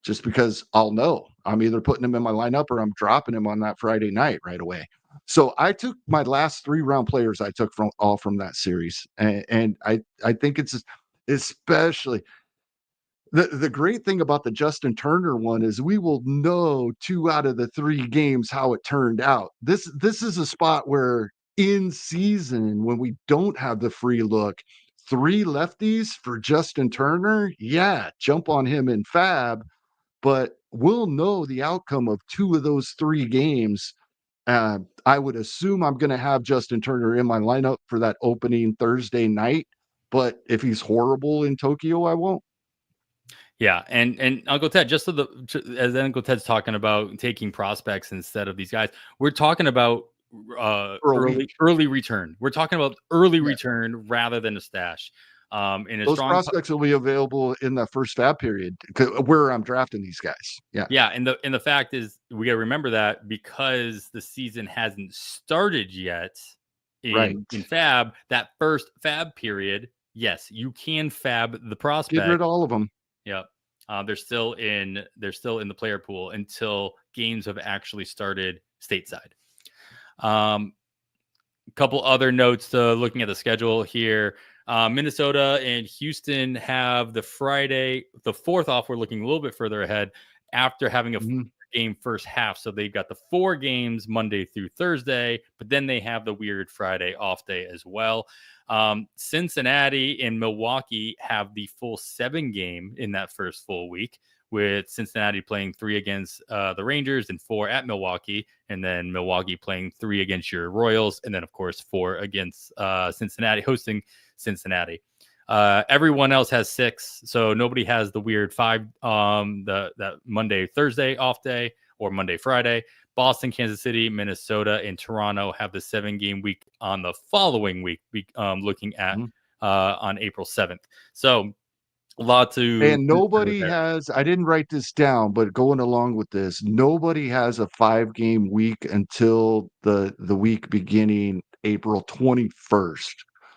just because I'll know I'm either putting him in my lineup or I'm dropping him on that Friday night right away. So I took my last 3-round players I took from that series. And I think it's especially the great thing about the Justin Turner one is we will know 2 out of the 3 games how it turned out. This is a spot where in season, when we don't have the free look, 3 lefties for Justin Turner, yeah, jump on him in fab, but we'll know the outcome of 2 of those 3 games. I would assume I'm going to have Justin Turner in my lineup for that opening Thursday night, but if he's horrible in Tokyo, I won't. Yeah, and Uncle Ted, just as Uncle Ted's talking about taking prospects instead of these guys, we're talking about for a week. early return. We're talking about early Yeah. return rather than a stash. In a Those strong prospects will be available in that first fab period where I'm drafting these guys. Yeah. Yeah, and the fact is we got to remember that because the season hasn't started yet Right. in fab, that first fab period, yes, you can fab the Get rid prospect. of all of them. Yep. They're still in the player pool until games have actually started stateside. A couple other notes looking at the schedule here. Minnesota and Houston have the Friday, the 4th off. We're looking a little bit further ahead after having a game first half. So they've got the 4 games Monday through Thursday, but then they have the weird Friday off day as well. Cincinnati and Milwaukee have the full 7 game in that first full week, with Cincinnati playing 3 against the Rangers and 4 at Milwaukee, and then Milwaukee playing 3 against your Royals, and then of course 4 against Cincinnati, hosting Cincinnati. Everyone else has 6, so nobody has the weird 5, that Monday Thursday off day or Monday Friday. Boston, Kansas City, Minnesota, and Toronto have the 7-game week on the following week, looking at on April 7th. So a lot to and nobody has, I didn't write this down, but going along with this, nobody has a 5-game week until the week beginning April 21st.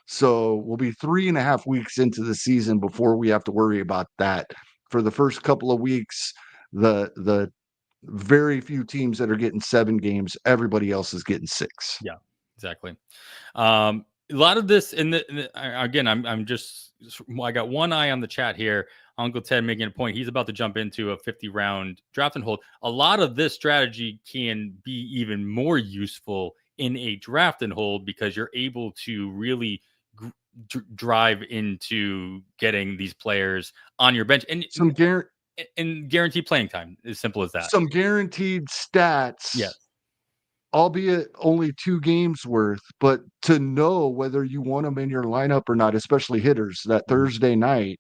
So we'll be 3.5 weeks into the season before we have to worry about that. For the first couple of weeks, the very few teams that are getting 7 games, everybody else is getting 6. Yeah, exactly. A lot of this again, I got one eye on the chat here. Uncle Ted making a point. He's about to jump into a 50-round draft and hold. A lot of this strategy can be even more useful in a draft and hold because you're able to really drive into getting these players on your bench and guarantee playing time. As simple as that. Some guaranteed stats. Yes. Albeit only 2 games worth, but to know whether you want them in your lineup or not, especially hitters that Thursday night,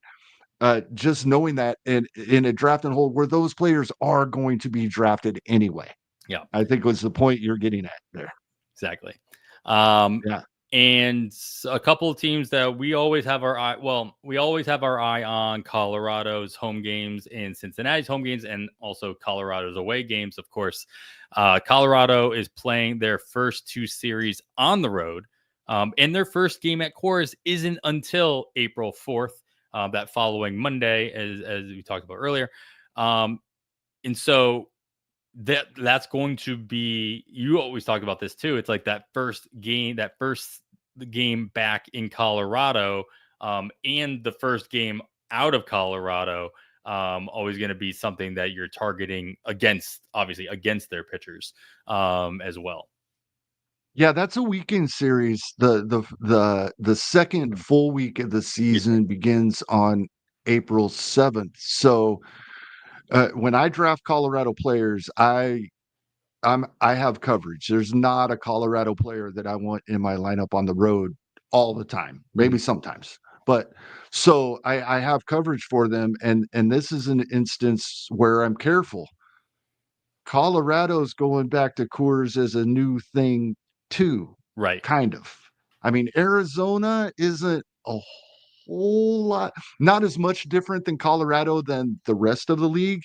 just knowing that in a draft and hold where those players are going to be drafted anyway. Yeah. I think was the point you're getting at there. Exactly. Yeah. And a couple of teams that we always have our eye. Well, we always have our eye on Colorado's home games and Cincinnati's home games, and also Colorado's away games. Of course, Colorado is playing their first 2 series on the road, and their first game at Coors isn't until April 4th, that following Monday, as we talked about earlier. And so that's going to be, you always talk about this too. It's like that first game back in Colorado, and the first game out of Colorado, always going to be something that you're targeting against their pitchers, as well. Yeah, that's a weekend series. The second full week of the season begins on April 7th. So when I draft Colorado players, I have coverage. There's not a Colorado player that I want in my lineup on the road all the time. Maybe sometimes, but so I have coverage for them, and this is an instance where I'm careful. Colorado's going back to Coors as a new thing too, Right. kind of. I mean, Arizona isn't a whole lot, not as much different than Colorado than the rest of the league,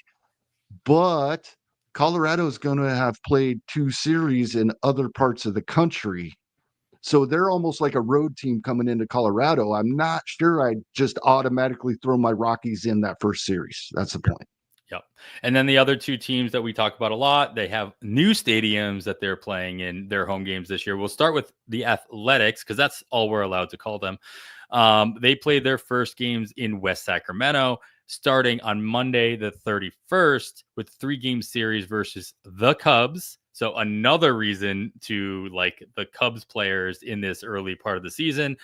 but Colorado is going to have played 2 series in other parts of the country. So they're almost like a road team coming into Colorado. I'm not sure I'd just automatically throw my Rockies in that first series. That's the point. Yep. And then the other 2 teams that we talk about a lot, they have new stadiums that they're playing in their home games this year. We'll start with the Athletics because that's all we're allowed to call them. They played their first games in West Sacramento, starting on Monday the 31st with 3-game series versus the Cubs. So another reason to like the Cubs players in this early part of the season.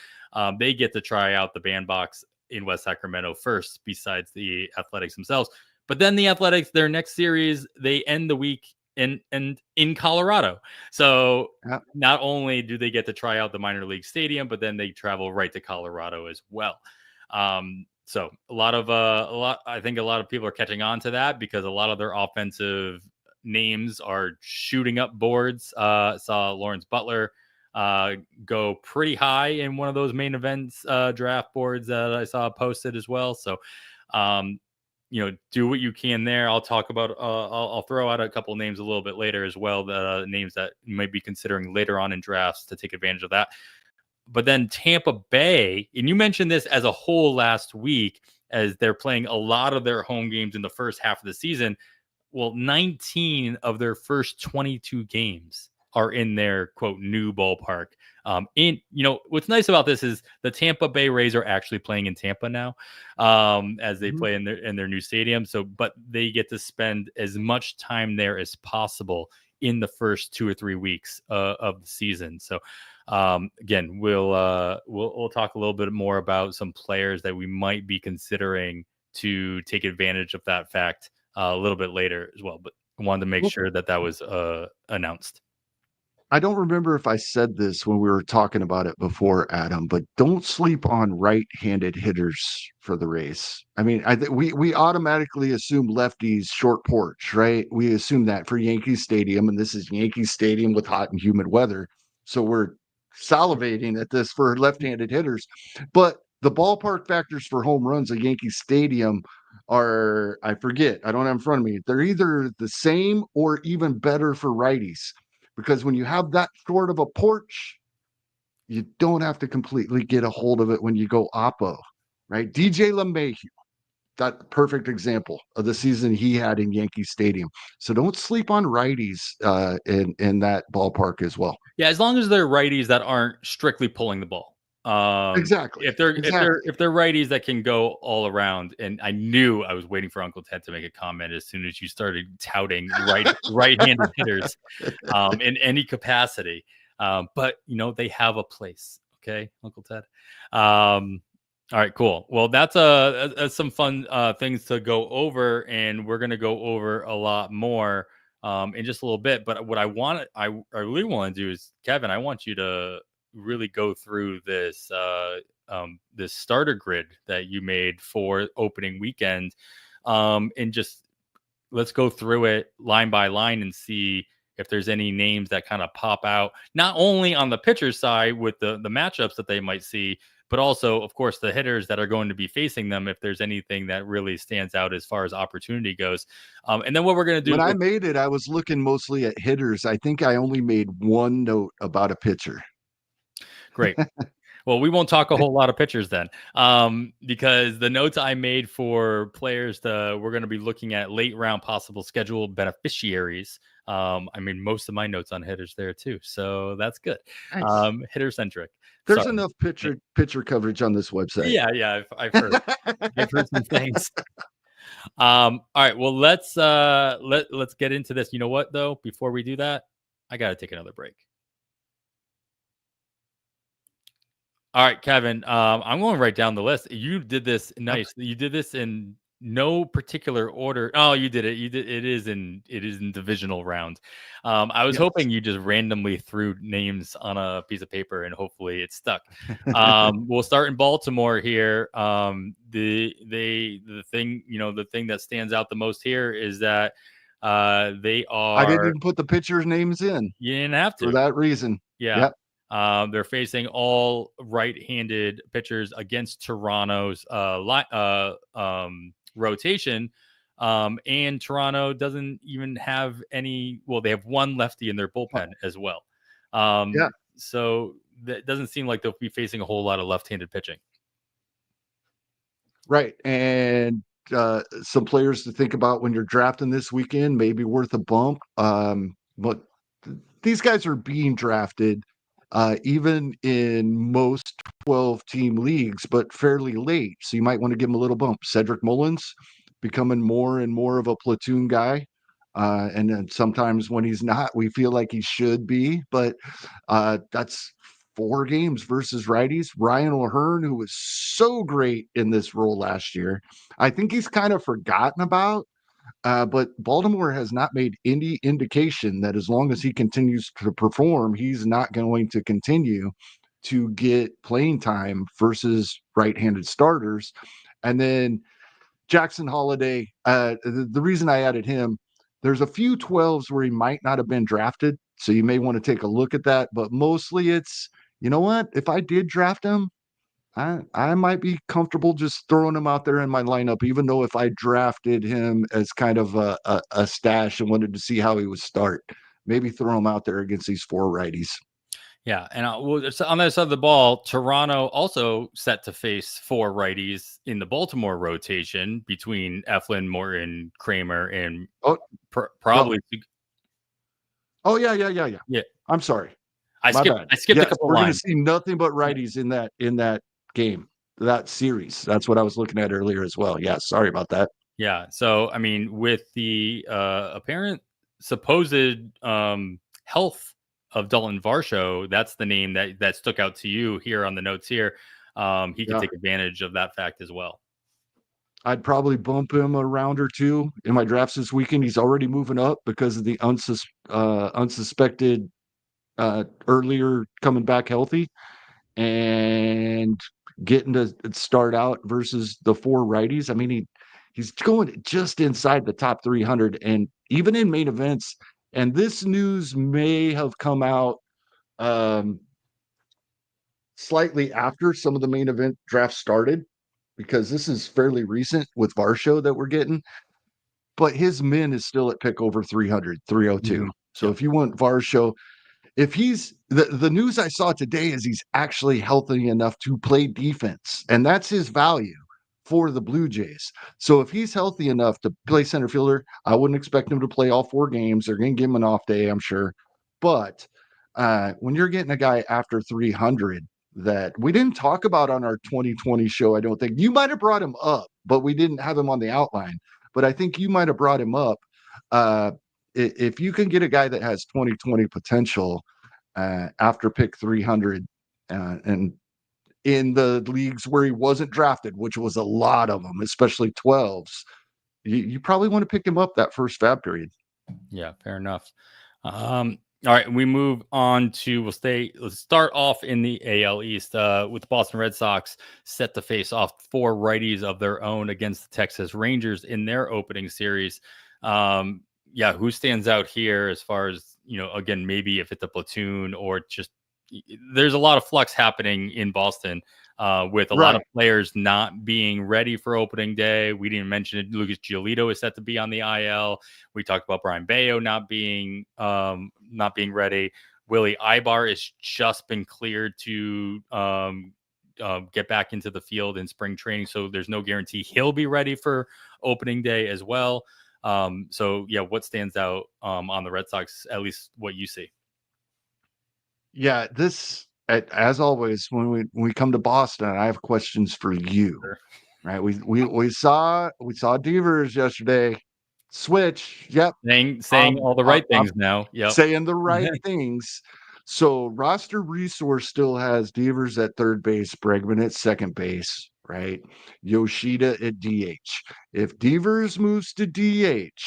They get to try out the bandbox in West Sacramento first, besides the Athletics themselves. But then the Athletics, their next series, they end the week in Colorado. So not only do they get to try out the minor league stadium, but then they travel right to Colorado as well. So I think a lot of people are catching on to that because a lot of their offensive names are shooting up boards. Saw Lawrence Butler go pretty high in one of those main events draft boards that I saw posted as well. So, do what you can there. I'll talk about. I'll throw out a couple names a little bit later as well. The names that you might be considering later on in drafts to take advantage of that. But then Tampa Bay, and you mentioned this as a whole last week, as they're playing a lot of their home games in the first half of the season. Well, 19 of their first 22 games are in their quote new ballpark. What's nice about this is the Tampa Bay Rays are actually playing in Tampa now, as they play in their new stadium. So, but they get to spend as much time there as possible in the first 2 or 3 weeks of the season. So, again, we'll talk a little bit more about some players that we might be considering to take advantage of that fact a little bit later as well. But I wanted to make sure that was announced. I don't remember if I said this when we were talking about it before, Adam, but don't sleep on right-handed hitters for the Rays. I mean, I think we automatically assume lefties short porch, right? We assume that for Yankee Stadium, and this is Yankee Stadium with hot and humid weather. So we're salivating at this for left-handed hitters. But the ballpark factors for home runs at Yankee Stadium are, I forget, I don't have in front of me. They're either the same or even better for righties. Because when you have that short of a porch, you don't have to completely get a hold of it when you go oppo, right? DJ LeMahieu, that perfect example of the season he had in Yankee Stadium. So don't sleep on righties in that ballpark as well. Yeah, as long as they're righties that aren't strictly pulling the ball. Exactly. If they're righties that can go all around, and I knew I was waiting for Uncle Ted to make a comment as soon as you started touting right-handed hitters in any capacity. But they have a place. Okay, Uncle Ted. All right, cool. Well, that's some fun things to go over, and we're gonna go over a lot more in just a little bit. But what I really want to do is, Kevin, I want you to really go through this this starter grid that you made for opening weekend, and just let's go through it line by line and see if there's any names that kind of pop out, not only on the pitcher side with the matchups that they might see, but also, of course, the hitters that are going to be facing them, if there's anything that really stands out as far as opportunity goes. And then what we're going to do. When I made it, I was looking mostly at hitters. I think I only made one note about a pitcher. Great. Well, we won't talk a whole lot of pitchers then, because the notes I made for players we're going to be looking at late round possible schedule beneficiaries. I mean, most of my notes on hitters there too, so that's good. Nice. Hitter centric. There's enough pitcher coverage on this website. Yeah, I've heard. I've heard some things. All right, well, let's get into this. You know what though? Before we do that, I got to take another break. All right, Kevin. I'm going right down the list. You did this nice. You did this in no particular order. Oh, you did it. You did. It is in divisional round. I was hoping you just randomly threw names on a piece of paper and hopefully it stuck. We'll start in Baltimore here. The thing that stands out the most here is that they are. I didn't even put the pitchers' names in. You didn't have to for that reason. Yeah. Yep. They're facing all right-handed pitchers against Toronto's rotation. And Toronto doesn't even have any. Well, they have one lefty in their bullpen as well. So that doesn't seem like they'll be facing a whole lot of left-handed pitching. Right. And some players to think about when you're drafting this weekend, maybe worth a bump. But these guys are being drafted even in most 12-team leagues, but fairly late. So you might want to give him a little bump. Cedric Mullins becoming more and more of a platoon guy. And then sometimes when he's not, we feel like he should be. But that's 4 games versus righties. Ryan O'Hearn, who was so great in this role last year, I think he's kind of forgotten about. But Baltimore has not made any indication that as long as he continues to perform, he's not going to continue to get playing time versus right-handed starters. And then Jackson Holiday, the reason I added him, there's a few 12s where he might not have been drafted. So you may want to take a look at that. But mostly it's, you know what? If I did draft him, I might be comfortable just throwing him out there in my lineup, even though if I drafted him as kind of a stash and wanted to see how he would start, maybe throw him out there against these 4 righties. Yeah, and on the other side of the ball, Toronto also set to face 4 righties in the Baltimore rotation between Eflin, Morton, Kramer, and Oh, probably. oh yeah. Yeah, I'm sorry. I My skipped. bad. I skipped a Yes, couple we're going to lines. see nothing but righties in that game, that series. That's what I was looking at earlier as well. Yeah, sorry about that. Yeah. So, I mean, with the apparent supposed health of Dalton Varsho, that's the name that stuck out to you here on the notes here. He could Yeah. take advantage of that fact as well. I'd probably bump him a round or 2 in my drafts this weekend. He's already moving up because of the unsuspected earlier coming back healthy and getting to start out versus the 4 righties. I mean, he's going just inside the top 300, and even in main events. And this news may have come out slightly after some of the main event drafts started, because this is fairly recent with Varsho that we're getting. But his min is still at pick over 300, 302. Mm-hmm. So Yep. if you want Varsho, if he's the news I saw today is he's actually healthy enough to play defense, and that's his value for the Blue Jays. So if he's healthy enough to play center fielder, I wouldn't expect him to play all 4 games. They're going to give him an off day, I'm sure. But when you're getting a guy after 300 that we didn't talk about on our 2020 show, I don't think you might have brought him up, but we didn't have him on the outline. But I think you might have brought him up. If you can get a guy that has 2020 potential after pick 300 and in the leagues where he wasn't drafted, which was a lot of them, especially 12s, you probably want to pick him up that first fab period. Yeah, fair enough. All right, we move on to let's start off in the AL East with the Boston Red Sox set to face off 4 righties of their own against the Texas Rangers in their opening series. Yeah, who stands out here as far as, again, maybe if it's a platoon or just there's a lot of flux happening in Boston with a lot of players not being ready for opening day. We didn't mention it. Lucas Giolito is set to be on the IL. We talked about Brian Bayo not being ready. Willie Ibar has just been cleared to get back into the field in spring training, so there's no guarantee he'll be ready for opening day as well. So yeah, what stands out on the Red Sox, at least what you see? Yeah, as always, when we come to Boston, I have questions for you. Sure. Right? We saw Devers yesterday switch. Yep, Saying all the right things now. Yep. Saying the right things. So roster resource still has Devers at third base, Bregman at second base, right? Yoshida at DH. If Devers moves to DH,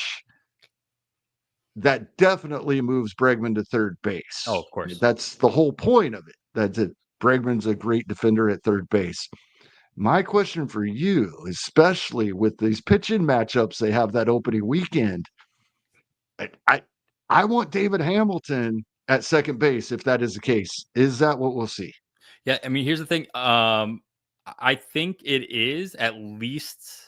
that definitely moves Bregman to third base. Oh, of course. That's the whole point of it. That Bregman's a great defender at third base. My question for you, especially with these pitching matchups they have that opening weekend, I want David Hamilton at second base if that is the case. Is that what we'll see? Yeah, I mean, here's the thing. I think it is at least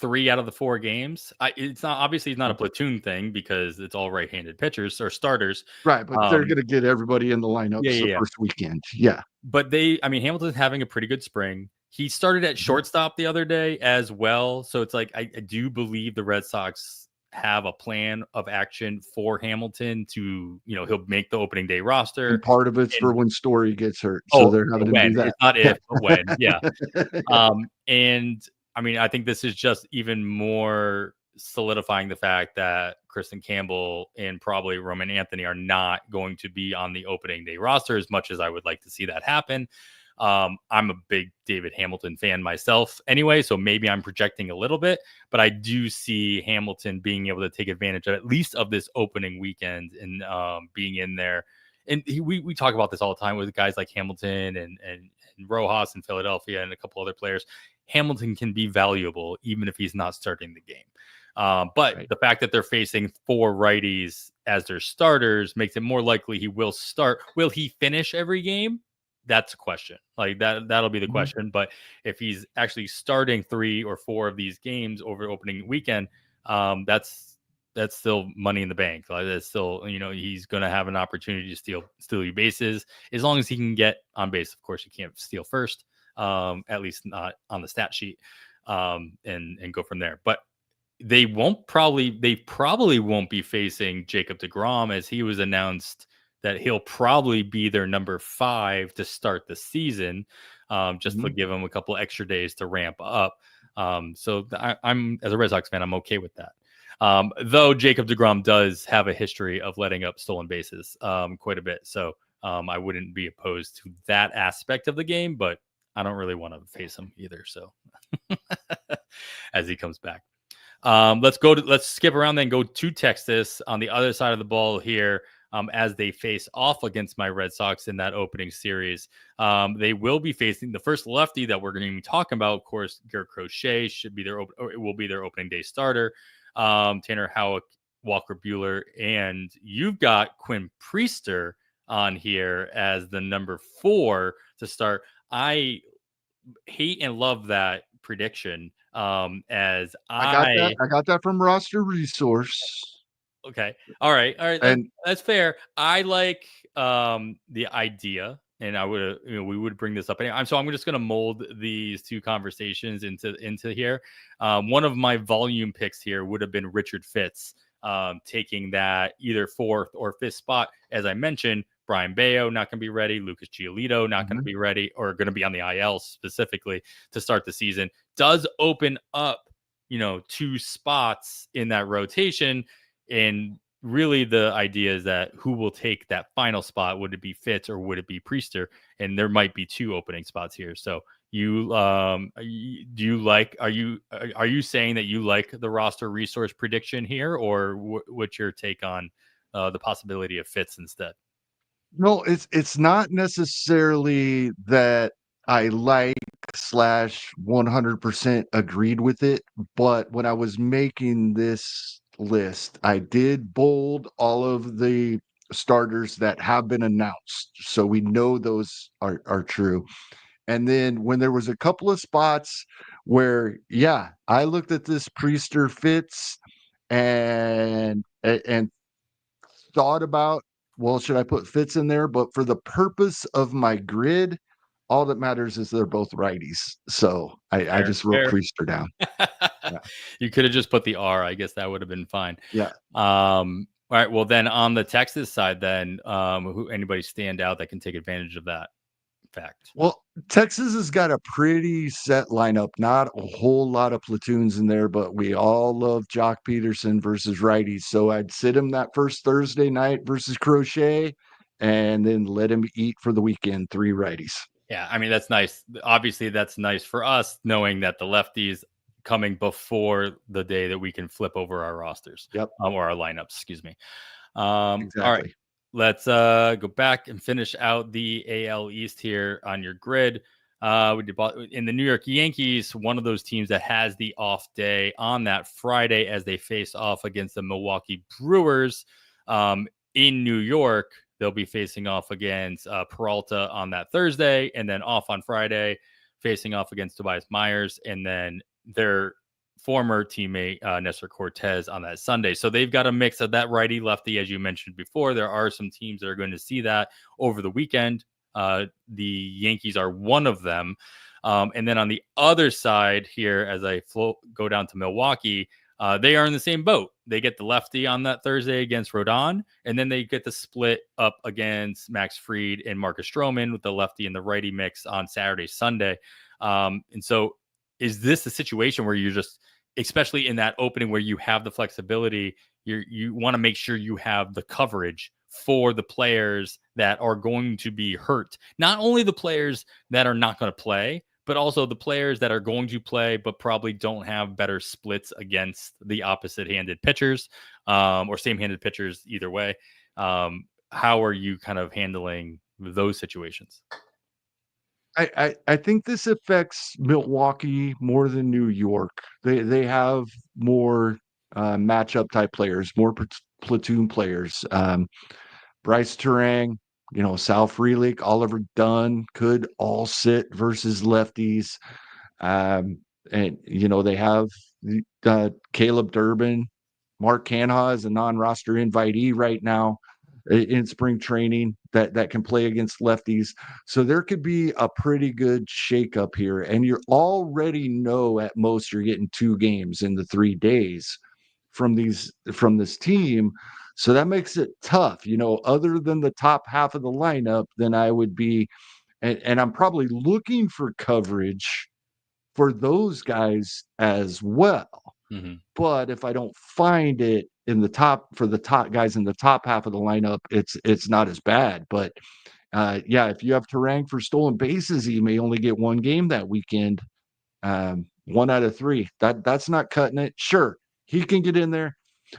3 out of the 4 games. It's not obviously it's not a platoon thing because it's all right-handed pitchers or starters. Right, but they're going to get everybody in the lineup the first weekend. Yeah. But Hamilton's having a pretty good spring. He started at shortstop the other day as well. So it's like I do believe the Red Sox have a plan of action for Hamilton to, he'll make the opening day roster. And part of it's for when Story gets hurt. So they're having to do that. It's not if, but when. Yeah. And I mean, I think this is just even more solidifying the fact that Kristen Campbell and probably Roman Anthony are not going to be on the opening day roster as much as I would like to see that happen. I'm a big David Hamilton fan myself anyway, so maybe I'm projecting a little bit, but I do see Hamilton being able to take advantage of at least of this opening weekend and being in there. And we talk about this all the time with guys like Hamilton and Rojas in Philadelphia and a couple other players. Hamilton can be valuable even if he's not starting the game. But Right. the fact that they're facing 4 righties as their starters makes it more likely he will start. Will he finish every game? That's a question. Like that'll be the Mhm. question. But if he's actually starting 3 or 4 of these games over opening weekend, that's still money in the bank. Like that's still, he's going to have an opportunity to steal you bases as long as he can get on base. Of course, you can't steal first, at least not on the stat sheet, and go from there. But they probably won't be facing Jacob deGrom, as he was announced that he'll probably be their number 5 to start the season, just to Mhm. give him a couple extra days to ramp up. So I'm, as a Red Sox fan, I'm okay with that. Though Jacob deGrom does have a history of letting up stolen bases quite a bit. So I wouldn't be opposed to that aspect of the game, but I don't really want to face him either. So as he comes back. Let's skip around then go to Texas on the other side of the ball here, as they face off against my Red Sox in that opening series. They will be facing the first lefty that we're going to be talking about, of course. Garrett Crochet should be it will be their opening day starter. Tanner Houck, Walker Buehler, and you've got Quinn Priester on here as the number 4 to start. I hate and love that prediction. As I got that from Roster Resource. Okay. All right. And That's fair. I like the idea, and I would we would bring this up anyway. So I'm just going to mold these two conversations into here. One of my volume picks here would have been Richard Fitz, taking that either 4th or 5th spot. As I mentioned, Brian Bayo not going to be ready, Lucas Giolito not going to be ready, or going to be on the IL specifically to start the season. Does open up 2 spots in that rotation. And really the idea is that who will take that final spot? Would it be Fitz or would it be Priester? And there might be 2 opening spots here. So are you saying that you like the roster resource prediction here, or what's your take on the possibility of Fitz instead? no, it's not necessarily that I like slash 100% agreed with it, but when I was making this list, I did bold all of the starters that have been announced, so we know those are true. And then when there was a couple of spots where, yeah, I looked at this Priester Fitz and thought about, well, should I put Fitz in there? But for the purpose of my grid, all that matters is they're both righties. So I just wrote Fair. Priester down. Yeah. You could have just put the R. I guess that would have been fine. Yeah. All right. Well, then on the Texas side, then anybody stand out that can take advantage of that fact? Well, Texas has got a pretty set lineup, not a whole lot of platoons in there, but we all love Jock Peterson versus righties. So I'd sit him that first Thursday night versus Crochet and then let him eat for the weekend, 3 righties. Yeah, I mean, that's nice. Obviously, that's nice for us knowing that the lefties coming before the day that we can flip over our rosters, Yep. or our lineups, excuse me. All right, Exactly. let's go back and finish out the AL East here on your grid. In the New York Yankees, one of those teams that has the off day on that Friday as they face off against the Milwaukee Brewers in New York. They'll be facing off against Peralta on that Thursday, and then off on Friday, facing off against Tobias Myers, and then their former teammate Nestor Cortez on that Sunday. So they've got a mix of that righty lefty, as you mentioned before. There are some teams that are going to see that over the weekend. The Yankees are one of them. And then on the other side here, as I go down to Milwaukee, they are in the same boat. They get the lefty on that Thursday against Rodon, and then they get the split up against Max Fried and Marcus Stroman with the lefty and the righty mix on Saturday, Sunday. And so is this a situation where you're just, especially in that opening where you have the flexibility, you want to make sure you have the coverage for the players that are going to be hurt? Not only the players that are not going to play, but also the players that are going to play, but probably don't have better splits against the opposite-handed pitchers, or same-handed pitchers either way. How are you kind of handling those situations? I think this affects Milwaukee more than New York. They have more matchup type players, more platoon players. Bryce Turang, Sal Frelick, Oliver Dunn could all sit versus lefties. Um, and they have Caleb Durbin, Mark Canha is a non-roster invitee right now in spring training that can play against lefties. So there could be a pretty good shakeup here, and you already know at most you're getting 2 games in the 3 days from this team. So that makes it tough. Other than the top half of the lineup, then I would be, and I'm probably looking for coverage for those guys as well. Mm-hmm. But if I don't find it in the top for the top guys in the top half of the lineup, it's not as bad. But yeah, if you have Terang for stolen bases, he may only get 1 game that weekend. 1 out of 3. That's not cutting it. Sure, he can get in there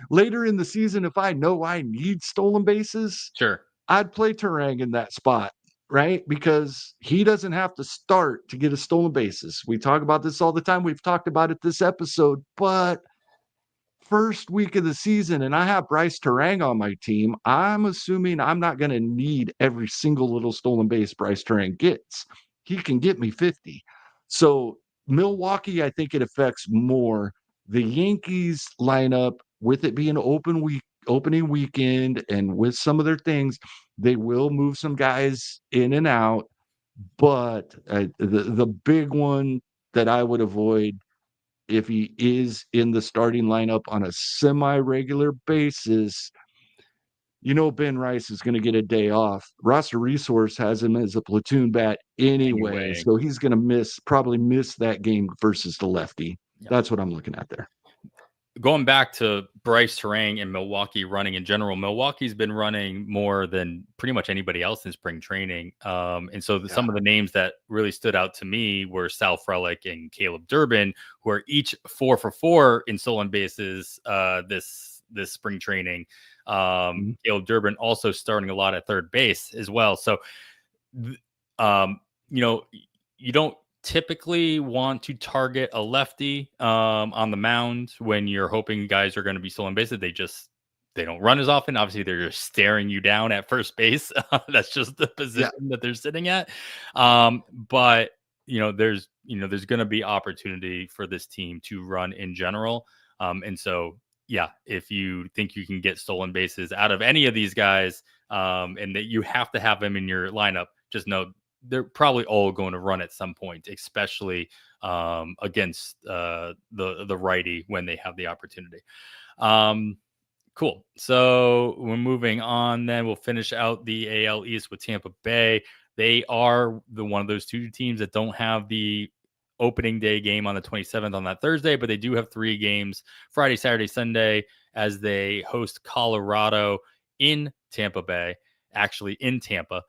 later in the season. If I know I need stolen bases, Sure. I'd play Terang in that spot, right? Because he doesn't have to start to get a stolen bases. We talk about this all the time. We've talked about it this episode, but first week of the season and I have Bryce Terang on my team, I'm assuming I'm not going to need every single little stolen base Bryce Terang gets. He can get me 50. So Milwaukee, I think it affects more. The Yankees lineup, with it being opening weekend, and with some of their things, they will move some guys in and out. But the big one that I would avoid if he is in the starting lineup on a semi-regular basis, Ben Rice is going to get a day off. Roster Resource has him as a platoon bat anyway, Anyway, so he's going to probably miss that game versus the lefty. yeah. That's what I'm looking at there. Going back to Bryce Terang and Milwaukee running in general, Milwaukee's been running more than pretty much anybody else in spring training. And so Yeah. some of the names that really stood out to me were Sal Frelick and Caleb Durbin, who are each 4 for 4 in stolen bases this spring training. Mhm. Caleb Durbin also starting a lot at third base as well. So, um, you don't typically want to target a lefty on the mound when you're hoping guys are going to be stolen bases. They don't run as often. Obviously, they're just staring you down at first base. That's just the Yeah. position that they're sitting at. But there's going to be opportunity for this team to run in general. And so, yeah, if you think you can get stolen bases out of any of these guys, and that you have to have them in your lineup, just know they're probably all going to run at some point, especially against the righty when they have the opportunity. Cool. So we're moving on. Then we'll finish out the AL East with Tampa Bay. They are one of those 2 teams that don't have the opening day game on the 27th on that Thursday, but they do have 3 games Friday, Saturday, Sunday as they host Colorado in Tampa Bay, actually in Tampa,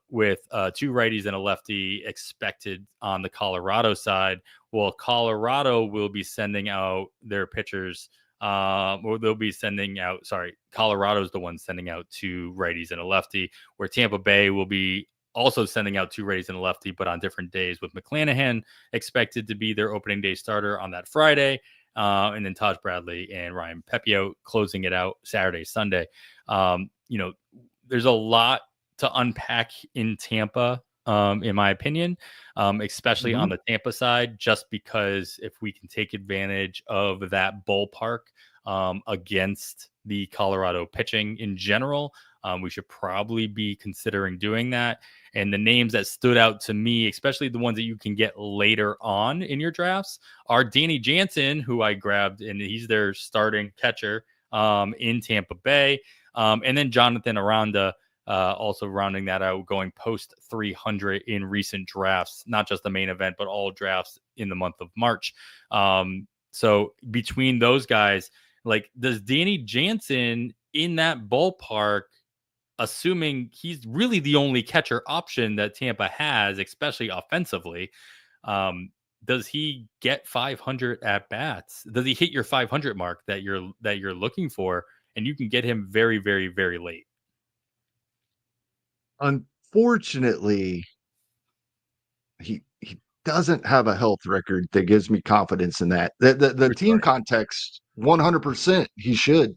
with 2 righties and a lefty expected on the Colorado side. Well, Colorado will be sending out their pitchers. Or they'll be sending out, Colorado's the one sending out 2 righties and a lefty, where Tampa Bay will be also sending out 2 righties and a lefty, but on different days, with McClanahan expected to be their opening day starter on that Friday. And then Taj Bradley and Ryan Pepio closing it out Saturday, Sunday. There's a lot to unpack in Tampa, in my opinion, especially on Mhm. the Tampa side, just because if we can take advantage of that ballpark against the Colorado pitching in general, we should probably be considering doing that. And the names that stood out to me, especially the ones that you can get later on in your drafts, are Danny Jansen, who I grabbed, and he's their starting catcher in Tampa Bay. And then Jonathan Aranda, also rounding that out, going post 300 in recent drafts, not just the main event, but all drafts in the month of March. So between those guys, does Danny Jansen in that ballpark, assuming he's really the only catcher option that Tampa has, especially offensively, does he get 500 at bats? Does he hit your 500 mark that you're looking for? And you can get him very, very, very late. Unfortunately, he doesn't have a health record that gives me confidence in that. The For team sure. context, 100%, he should,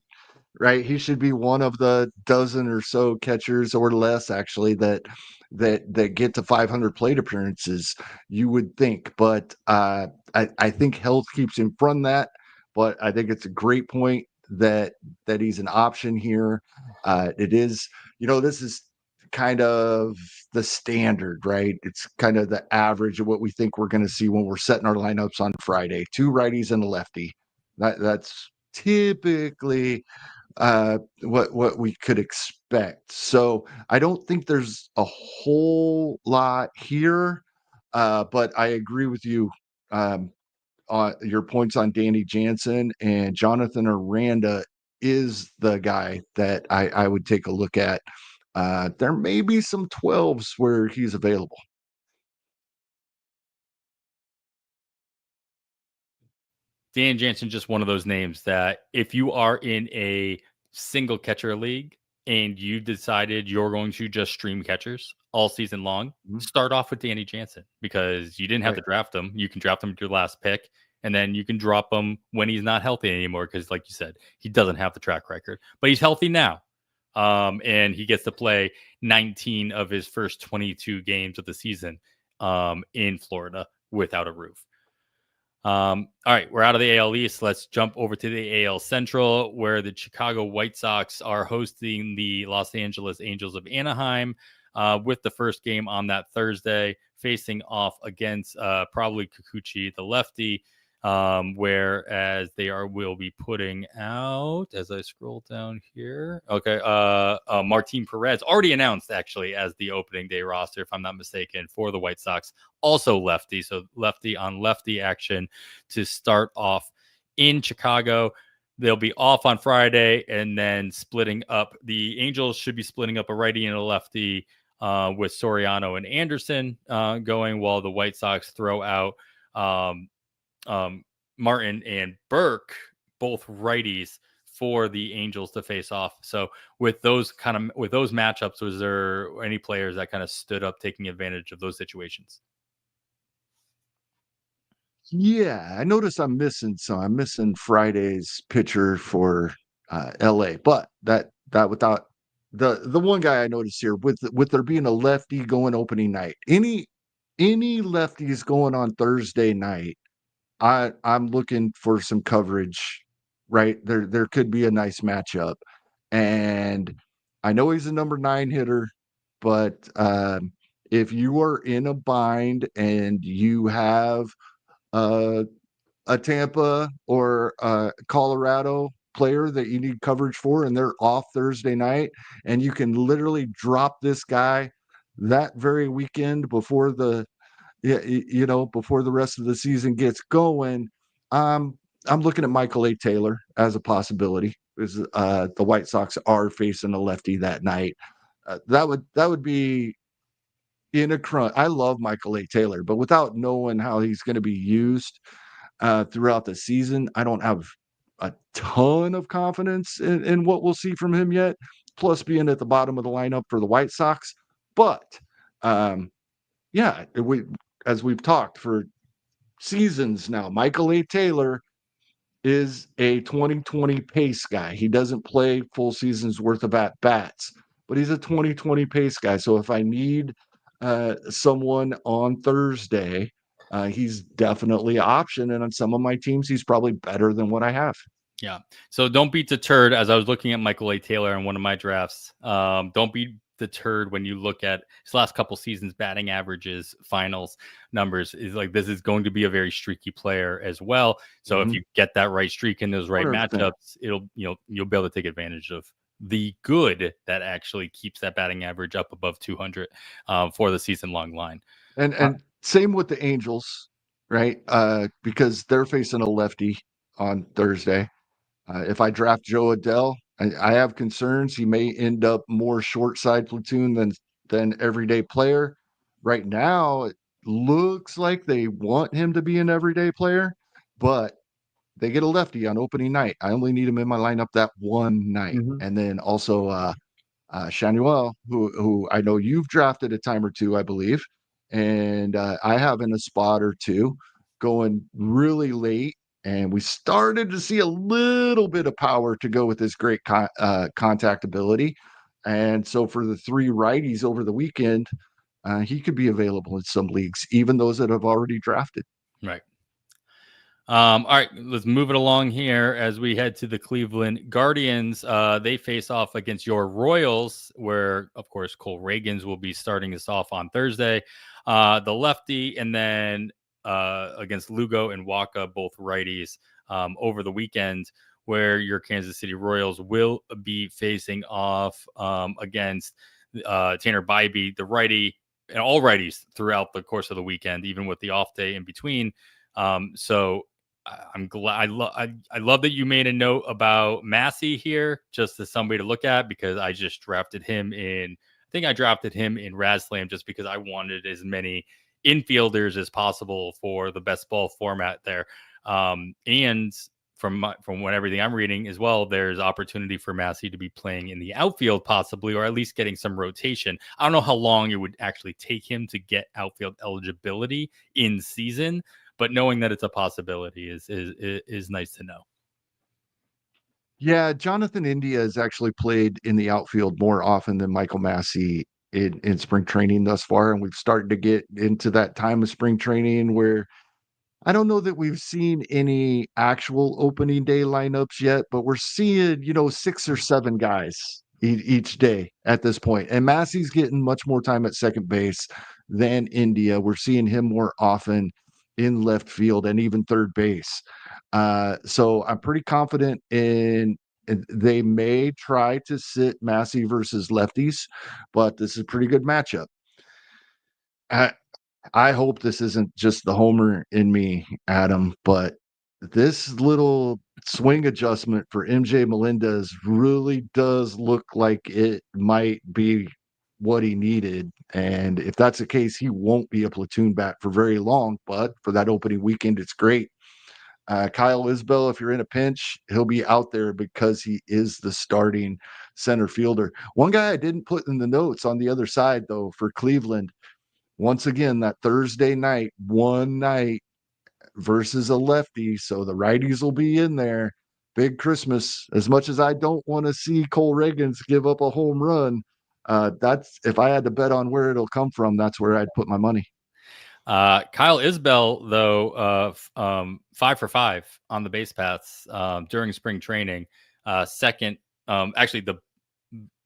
right? He should be one of the dozen or so catchers or less actually that get to 500 plate appearances, you would think. But I think health keeps him from that. But I think it's a great point that he's an option here. It is, this is kind of the standard, right? It's kind of the average of what we think we're going to see when we're setting our lineups on Friday. Two righties and a lefty. That's typically what we could expect. So I don't think there's a whole lot here, but I agree with you on your points on Danny Jansen, and Jonathan Aranda is the guy that I would take a look at. There may be some 12s where he's available. Dan Jansen, just one of those names that if you are in a single catcher league and you decided you're going to just stream catchers all season long, Mhm. start off with Danny Jansen because you didn't have to Right. draft him. You can draft him at your last pick, and then you can drop him when he's not healthy anymore because, like you said, he doesn't have the track record, but he's healthy now. And he gets to play 19 of his first 22 games of the season in Florida without a roof. All right, we're out of the AL East. Let's jump over to the AL Central, where the Chicago White Sox are hosting the Los Angeles Angels of Anaheim with the first game on that Thursday, facing off against probably Kikuchi, the lefty. Whereas will be putting out, as I scroll down here, okay, Martin Perez, already announced actually as the opening day roster, if I'm not mistaken, for the White Sox, also lefty, so lefty on lefty action to start off in Chicago. They'll be off on Friday and then splitting up. The Angels should be splitting up a righty and a lefty with Soriano and Anderson going, while the White Sox throw out Martin and Burke, both righties, for the Angels to face off. So with those matchups, was there any players that kind of stood up taking advantage of those situations? Yeah, I noticed I'm missing some. I'm missing Friday's pitcher for LA, but that without the one guy I noticed here with there being a lefty going opening night. Any lefties going on Thursday night, I'm looking for some coverage, right? There could be a nice matchup. And I know he's a number 9 hitter, but if you are in a bind and you have uh a Tampa or Colorado player that you need coverage for, and they're off Thursday night, and you can literally drop this guy that very weekend before before the rest of the season gets going. I'm looking at Michael A. Taylor as a possibility because the White Sox are facing a lefty that night. That would be in a crunch. I love Michael A. Taylor, but without knowing how he's going to be used throughout the season. I don't have a ton of confidence in what we'll see from him yet, plus being at the bottom of the lineup for the White Sox. But yeah, as we've talked for seasons now, Michael A. Taylor is a 2020 pace guy. He doesn't play full seasons worth of at bats, but he's a 2020 pace guy. So if I need someone on Thursday, he's definitely an option. And on some of my teams, he's probably better than what I have. Yeah. So don't be deterred. As I was looking at Michael A. Taylor in one of my drafts, don't be deterred when you look at his last couple seasons, batting averages, finals numbers. Is like this is going to be a very streaky player as well. So if you get that right streak in those right 100%. matchups, you'll be able to take advantage of the good that actually keeps that batting average up above 200 for the season long line. And same with the Angels, right? Because they're facing a lefty on Thursday. If I draft Joe Adell, I have concerns. He may end up more short side platoon than everyday player. Right now, it looks like they want him to be an everyday player, but they get a lefty on opening night. I only need him in my lineup that one night. And then also Shanuel, who I know you've drafted a time or two, I believe, and I have in a spot or two going really late. And we started to see a little bit of power to go with this great contact ability. And so for the three righties over the weekend, he could be available in some leagues, even those that have already drafted. Right. All right, let's move it along here as we head to the Cleveland Guardians. They face off against your Royals, where, of course, Cole Reagans will be starting us off on Thursday. The lefty, and then against Lugo and Waka, both righties, over the weekend, where your Kansas City Royals will be facing off against Tanner Bybee, the righty, and all righties throughout the course of the weekend, even with the off day in between. So I'm glad. I love that you made a note about Massey here, just as somebody to look at, because I just drafted him in. I think I drafted him in Razslam just because I wanted as many infielders as possible for the best ball format there. And from what everything I'm reading as well, there's opportunity for Massey to be playing in the outfield possibly, or at least getting some rotation. I don't know how long it would actually take him to get outfield eligibility in season, but knowing that it's a possibility is nice to know. Yeah, Jonathan India has actually played in the outfield more often than Michael Massey in spring training thus far. And we've started to get into that time of spring training where I don't know that we've seen any actual opening day lineups yet, but we're seeing, 6 or 7 guys each day at this point. And Massey's getting much more time at second base than India. We're seeing him more often in left field and even third base. So I'm pretty confident in they may try to sit Massey versus lefties, but this is a pretty good matchup. I hope this isn't just the homer in me, Adam, but this little swing adjustment for MJ Melendez really does look like it might be what he needed. And if that's the case, he won't be a platoon bat for very long. But for that opening weekend, it's great. Kyle Isbell, if you're in a pinch, he'll be out there because he is the starting center fielder. One guy I didn't put in the notes on the other side, though, for Cleveland, once again, that Thursday night, one night versus a lefty. So the righties will be in there. Big Christmas. As much as I don't want to see Cole Reagans give up a home run, that's if I had to bet on where it'll come from, that's where I'd put my money. Kyle Isbell, though, 5 for 5 on the base paths during spring training. Second, actually, the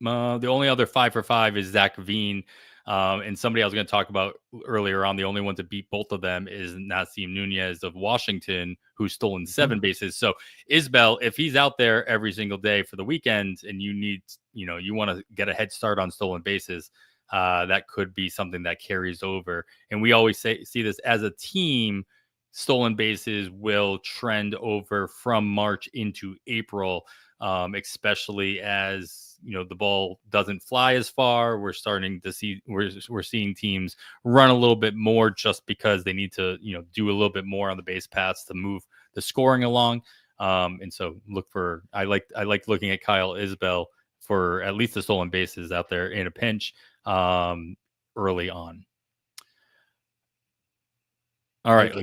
only other 5 for 5 is Zach Veen. And somebody I was going to talk about earlier on, the only one to beat both of them is Nasim Nunez of Washington, who's stolen 7 bases. So Isbell, if he's out there every single day for the weekend and you want to get a head start on stolen bases, that could be something that carries over. And we always see this as a team. Stolen bases will trend over from March into April, especially as the ball doesn't fly as far. We're starting to see we're seeing teams run a little bit more just because they need to do a little bit more on the base paths to move the scoring along. And so I like looking at Kyle Isbell for at least the stolen bases out there in a pinch early on. All right.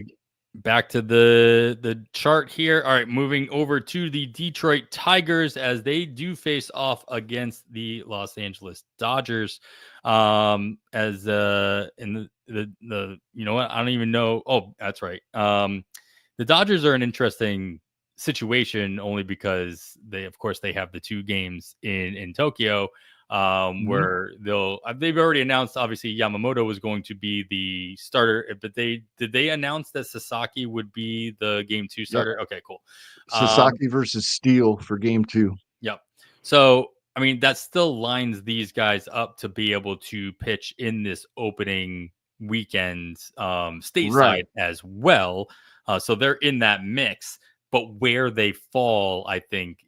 Back to the chart here. All right, moving over to the Detroit Tigers as they do face off against the Los Angeles Dodgers. As in the you know what? I don't even know. Oh, that's right. The Dodgers are an interesting situation only because they have the 2 games in Tokyo. Where they've already announced obviously Yamamoto was going to be the starter, but did they announce that Sasaki would be the game 2 starter? Yep. Okay, cool. Sasaki versus Steele for game 2. Yep. So I mean that still lines these guys up to be able to pitch in this opening weekend stateside as well. So they're in that mix, but where they fall, I think,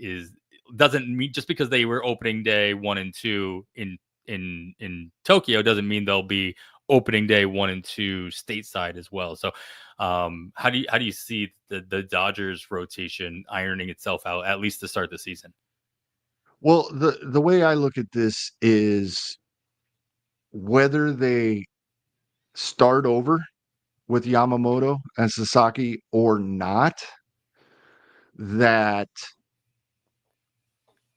doesn't mean just because they were opening day 1 and 2 in Tokyo doesn't mean they'll be opening day 1 and 2 stateside as well. So how do you see the Dodgers rotation ironing itself out at least to start the season? Well, the way I look at this is whether they start over with Yamamoto and Sasaki or not, that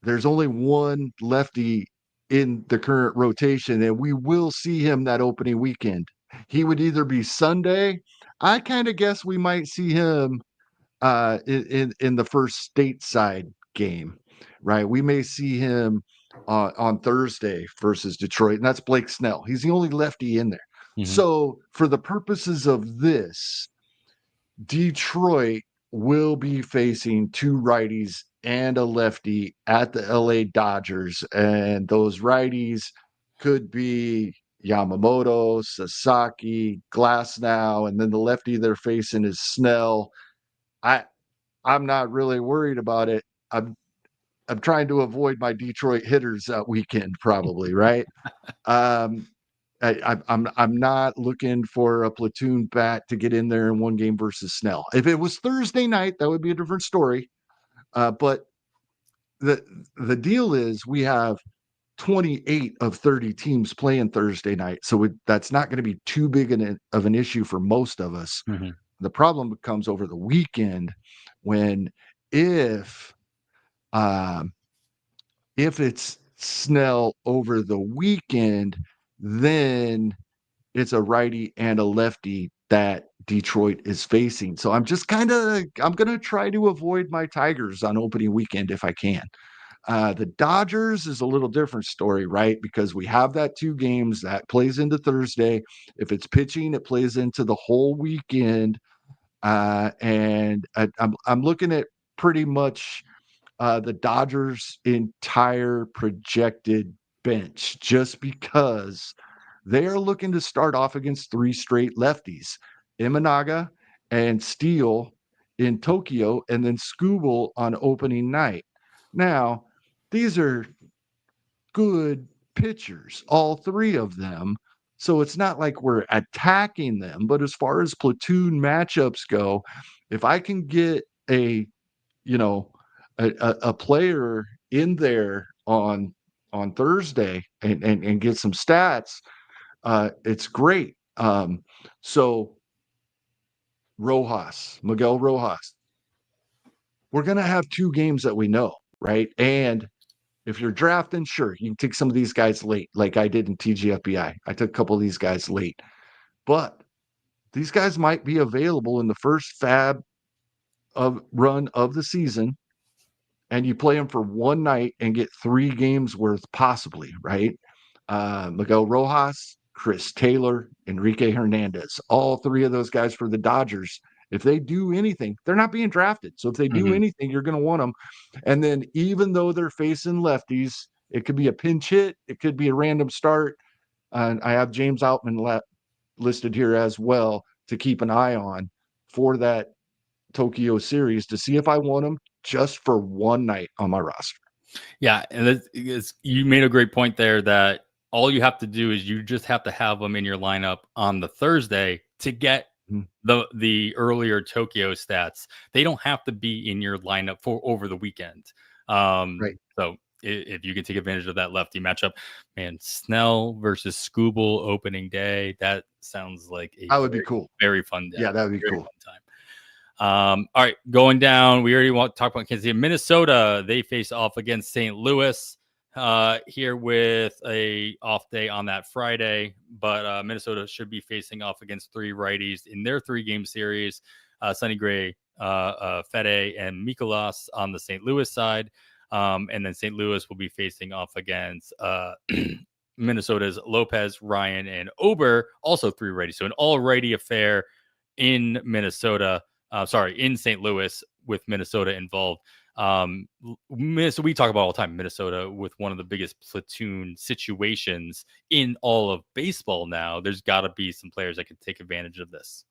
there's only one lefty in the current rotation, and we will see him that opening weekend. He would either be Sunday. I kind of guess we might see him in the first stateside game, right? We may see him on Thursday versus Detroit, and that's Blake Snell. He's the only lefty in there. Mhm. So, for the purposes of this, Detroit will be facing two righties and a lefty at the LA Dodgers, and those righties could be Yamamoto, Sasaki, Glasnow, and then the lefty they're facing is Snell. I I'm not really worried about it. I'm trying to avoid my Detroit hitters that weekend, probably, right? Um, I'm not looking for a platoon bat to get in there in one game versus Snell. If it was Thursday night, that would be a different story. But the the deal is we have 28 of 30 teams playing Thursday night, so that's not going to be too big of an issue for most of us. Mhm. The problem comes over the weekend when if um, if it's Snell over the weekend, then it's a righty and a lefty that Detroit is facing. So I'm gonna try to avoid my Tigers on opening weekend if I can. The Dodgers is a little different story, right? Because we have that two games that plays into Thursday. If it's pitching, it plays into the whole weekend. And I'm looking at pretty much the Dodgers' entire projected bench just because they are looking to start off against three straight lefties, Imanaga and Steele in Tokyo, and then Skubal on opening night. Now, these are good pitchers, all three of them. So it's not like we're attacking them. But as far as platoon matchups go, if I can get you know, a player in there on Thursday and get some stats, it's great. So Miguel Rojas, we're gonna have two games that we know, right? And if you're drafting, sure, you can take some of these guys late, like I did in TGFBI. I took a couple of these guys late, but these guys might be available in the first fab of run of the season, and you play them for one night and get three games worth, possibly, right? Miguel Rojas, Chris Taylor, Enrique Hernandez, all three of those guys for the Dodgers. If they do anything, they're not being drafted. So if they do Mhm. anything, you're going to want them. And then even though they're facing lefties, it could be a pinch hit, it could be a random start. And I have James Outman listed here as well to keep an eye on for that Tokyo series to see if I want them just for one night on my roster. Yeah, and you made a great point there that all you have to do is you just have to have them in your lineup on the Thursday to get Mhm. the earlier Tokyo stats. They don't have to be in your lineup for over the weekend. Right. So if you can take advantage of that lefty matchup, man, Snell versus Skubal opening day, that sounds like a That would be very, cool. very fun day. Yeah, that would be Very cool. fun time. All right, going down. We already want to talk about Kansas City. Minnesota, they face off against St. Louis here with a off day on that Friday. But Minnesota should be facing off against three righties in their three-game series. Sonny Gray, Fede, and Mikolas on the St. Louis side. And then St. Louis will be facing off against Minnesota's Lopez, Ryan, and Ober, also three righties. So an all-righty affair in Minnesota. In St. Louis with Minnesota involved. So we talk about all the time Minnesota with one of the biggest platoon situations in all of baseball now. There's got to be some players that can take advantage of this.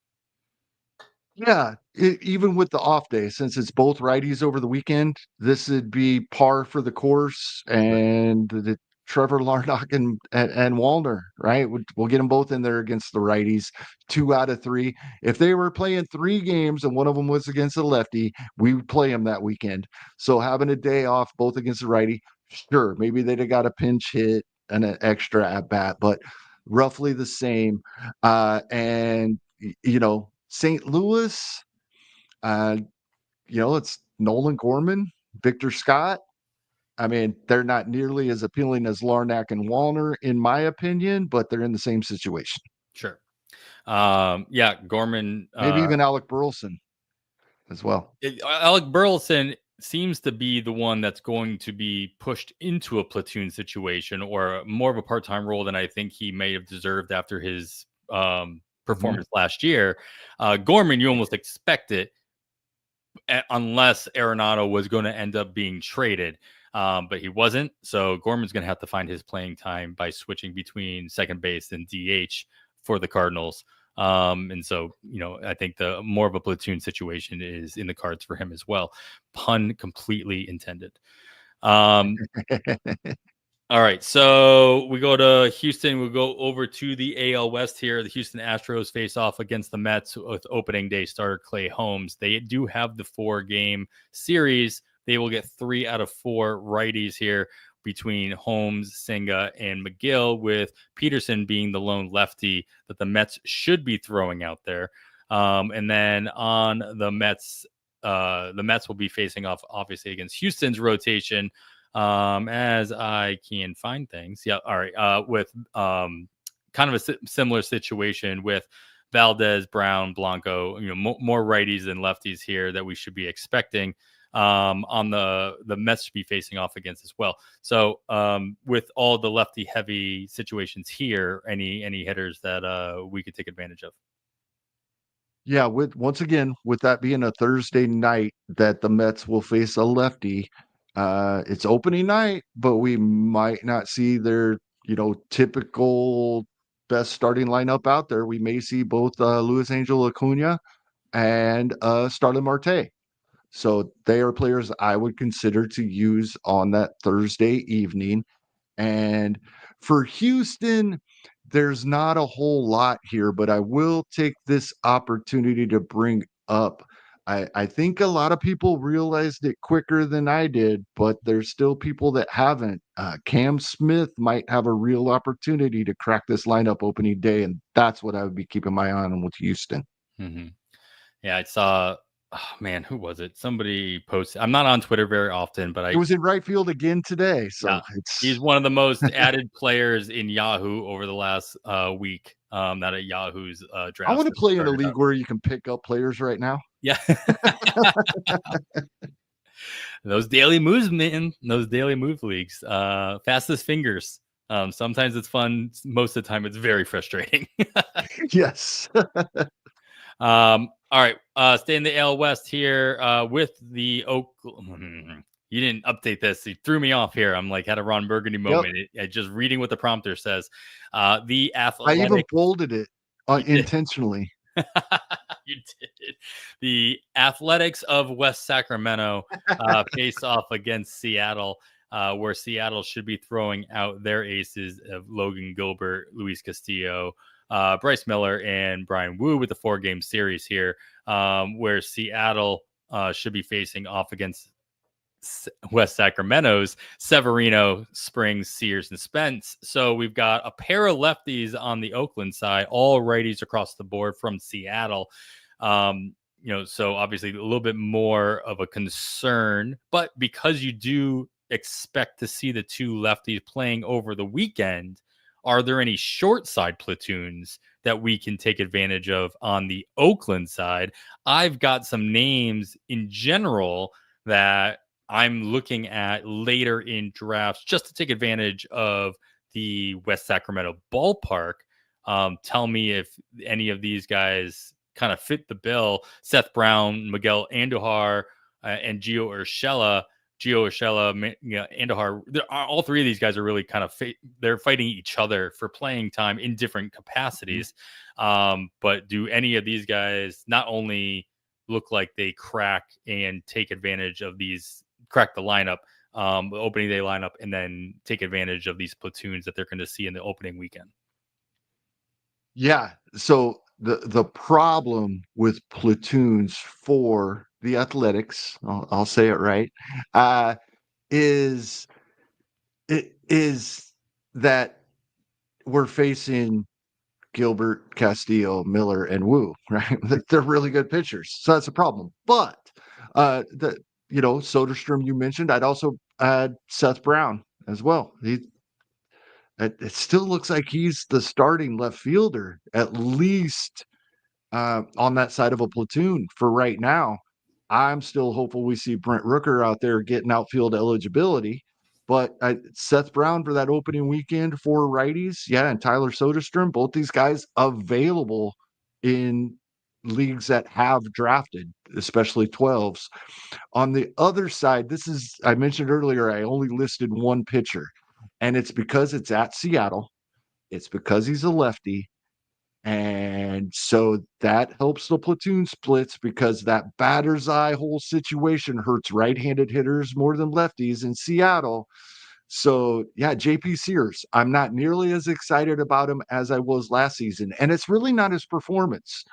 Yeah, even with the off day, since it's both righties over the weekend, this would be par for the course. And Trevor Larnach and Wallner, right? We'll get them both in there against the righties, 2 out of 3. If they were playing 3 games and one of them was against a lefty, we would play them that weekend. So having a day off, both against the righty, sure, maybe they'd have got a pinch hit and an extra at bat, but roughly the same. And St. Louis, uh, it's Nolan Gorman, Victor Scott. I mean, they're not nearly as appealing as Larnack and Wallner, in my opinion, but they're in the same situation. Sure. Yeah, Gorman. Maybe even Alec Burleson as well. Alec Burleson seems to be the one that's going to be pushed into a platoon situation or more of a part-time role than I think he may have deserved after his performance last year. Gorman, you almost expect it unless Arenado was going to end up being traded. But he wasn't. So Gorman's going to have to find his playing time by switching between second base and DH for the Cardinals. And so, I think the more of a platoon situation is in the cards for him as well. Pun completely intended. All right, so we go to Houston. We'll go over to the AL West here. The Houston Astros face off against the Mets with opening day starter Clay Holmes. They do have the 4-game series. They will get 3 out of 4 righties here between Holmes, Senga, and McGill, with Peterson being the lone lefty that the Mets should be throwing out there. And then on the Mets will be facing off, obviously, against Houston's rotation. As I can find things. Yeah. All right. With kind of a similar situation with Valdez, Brown, Blanco, more righties than lefties here that we should be expecting on the Mets to be facing off against as well. So with all the lefty heavy situations here, any hitters that we could take advantage of? Yeah, once again, with that being a Thursday night that the Mets will face a lefty, it's opening night, but we might not see their, typical best starting lineup out there. We may see both Luis Angel Acuna and Starlin Marte. So they are players I would consider to use on that Thursday evening. And for Houston, there's not a whole lot here, but I will take this opportunity to bring up. I think a lot of people realized it quicker than I did, but there's still people that haven't. Cam Smith might have a real opportunity to crack this lineup opening day, and that's what I would be keeping my eye on with Houston. Mm-hmm. Yeah, I saw. Oh, man, who was it? Somebody posted. I'm not on Twitter very often, but It was in right field again today, so he's one of the most added players in Yahoo over the last week. That at Yahoo's draft. I want to play in a league where you can pick up players right now. Yeah. Those daily moves, man. Those daily move leagues. Fastest fingers. Sometimes it's fun. Most of the time, it's very frustrating. Yes. All right. Stay in the AL West here with the Oakland. You didn't update this. You threw me off here. I'm like, had a Ron Burgundy moment. Just reading what the prompter says. The Athletic. I even bolded it intentionally. You did. The Athletics of West Sacramento face off against Seattle, where Seattle should be throwing out their aces of Logan Gilbert, Luis Castillo, Bryce Miller, and Brian Wu with the 4-game series here, where Seattle should be facing off against West Sacramento's Severino, Springs, Sears, and Spence. So we've got a pair of lefties on the Oakland side, all righties across the board from Seattle. So obviously a little bit more of a concern, but because you do expect to see the 2 lefties playing over the weekend, are there any short side platoons that we can take advantage of on the Oakland side? I've got some names in general that I'm looking at later in drafts just to take advantage of the West Sacramento ballpark. Tell me if any of these guys kind of fit the bill. Seth Brown, Miguel Andujar, and Gio Urshela. Andujar, all 3 of these guys are really kind of they're fighting each other for playing time in different capacities. But do any of these guys not only look like they crack and take advantage of crack the lineup, the opening day lineup, and then take advantage of these platoons that they're going to see in the opening weekend? Yeah. So the problem with platoons for the Athletics, I'll say it right, is that we're facing Gilbert, Castillo, Miller, and Wu, right? They're really good pitchers, so that's a problem. But Soderstrom you mentioned, I'd also add Seth Brown as well. It still looks like he's the starting left fielder, at least on that side of a platoon for right now. I'm still hopeful we see Brent Rooker out there getting outfield eligibility. But Seth Brown for that opening weekend for righties, yeah, and Tyler Soderstrom, both these guys available in leagues that have drafted, especially 12s. On the other side, I mentioned earlier, I only listed one pitcher, and it's because it's at Seattle. It's because he's a lefty. And so that helps the platoon splits because that batter's eye hole situation hurts right-handed hitters more than lefties in Seattle. So yeah, JP Sears, I'm not nearly as excited about him as I was last season. And it's really not his performance.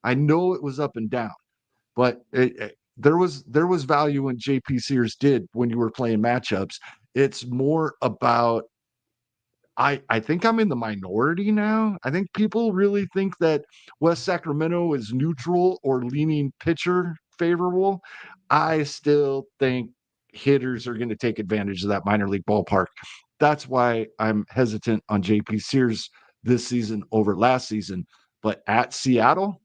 I know it was up and down, but there was value in JP Sears did when you were playing matchups. It's more about I think I'm in the minority now. I think people really think that West Sacramento is neutral or leaning pitcher favorable. I still think hitters are going to take advantage of that minor league ballpark. That's why I'm hesitant on JP Sears this season over last season. But at Seattle,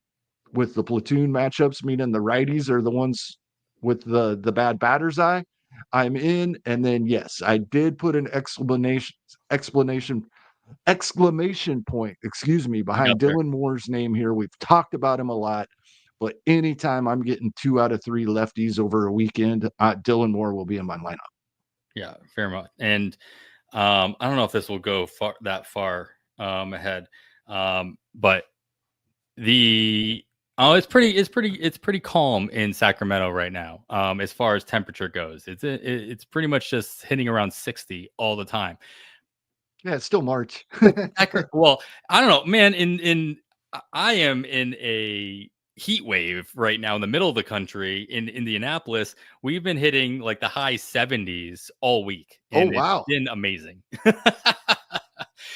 with the platoon matchups, meaning the righties are the ones with the bad batter's eye, I'm in. And then yes, I did put an explanation exclamation point, excuse me, behind Dylan Moore's name here. We've talked about him a lot, but anytime I'm getting 2 out of 3 lefties over a weekend, Dylan Moore will be in my lineup. Yeah, fair enough. And I don't know if this will go that far ahead, but it's pretty calm in Sacramento right now. As far as temperature goes, it's pretty much just hitting around 60 all the time. Yeah, it's still March. Well, I don't know, man. I am in a heat wave right now in the middle of the country in Indianapolis. We've been hitting like the high 70s all week. And wow. It's been amazing.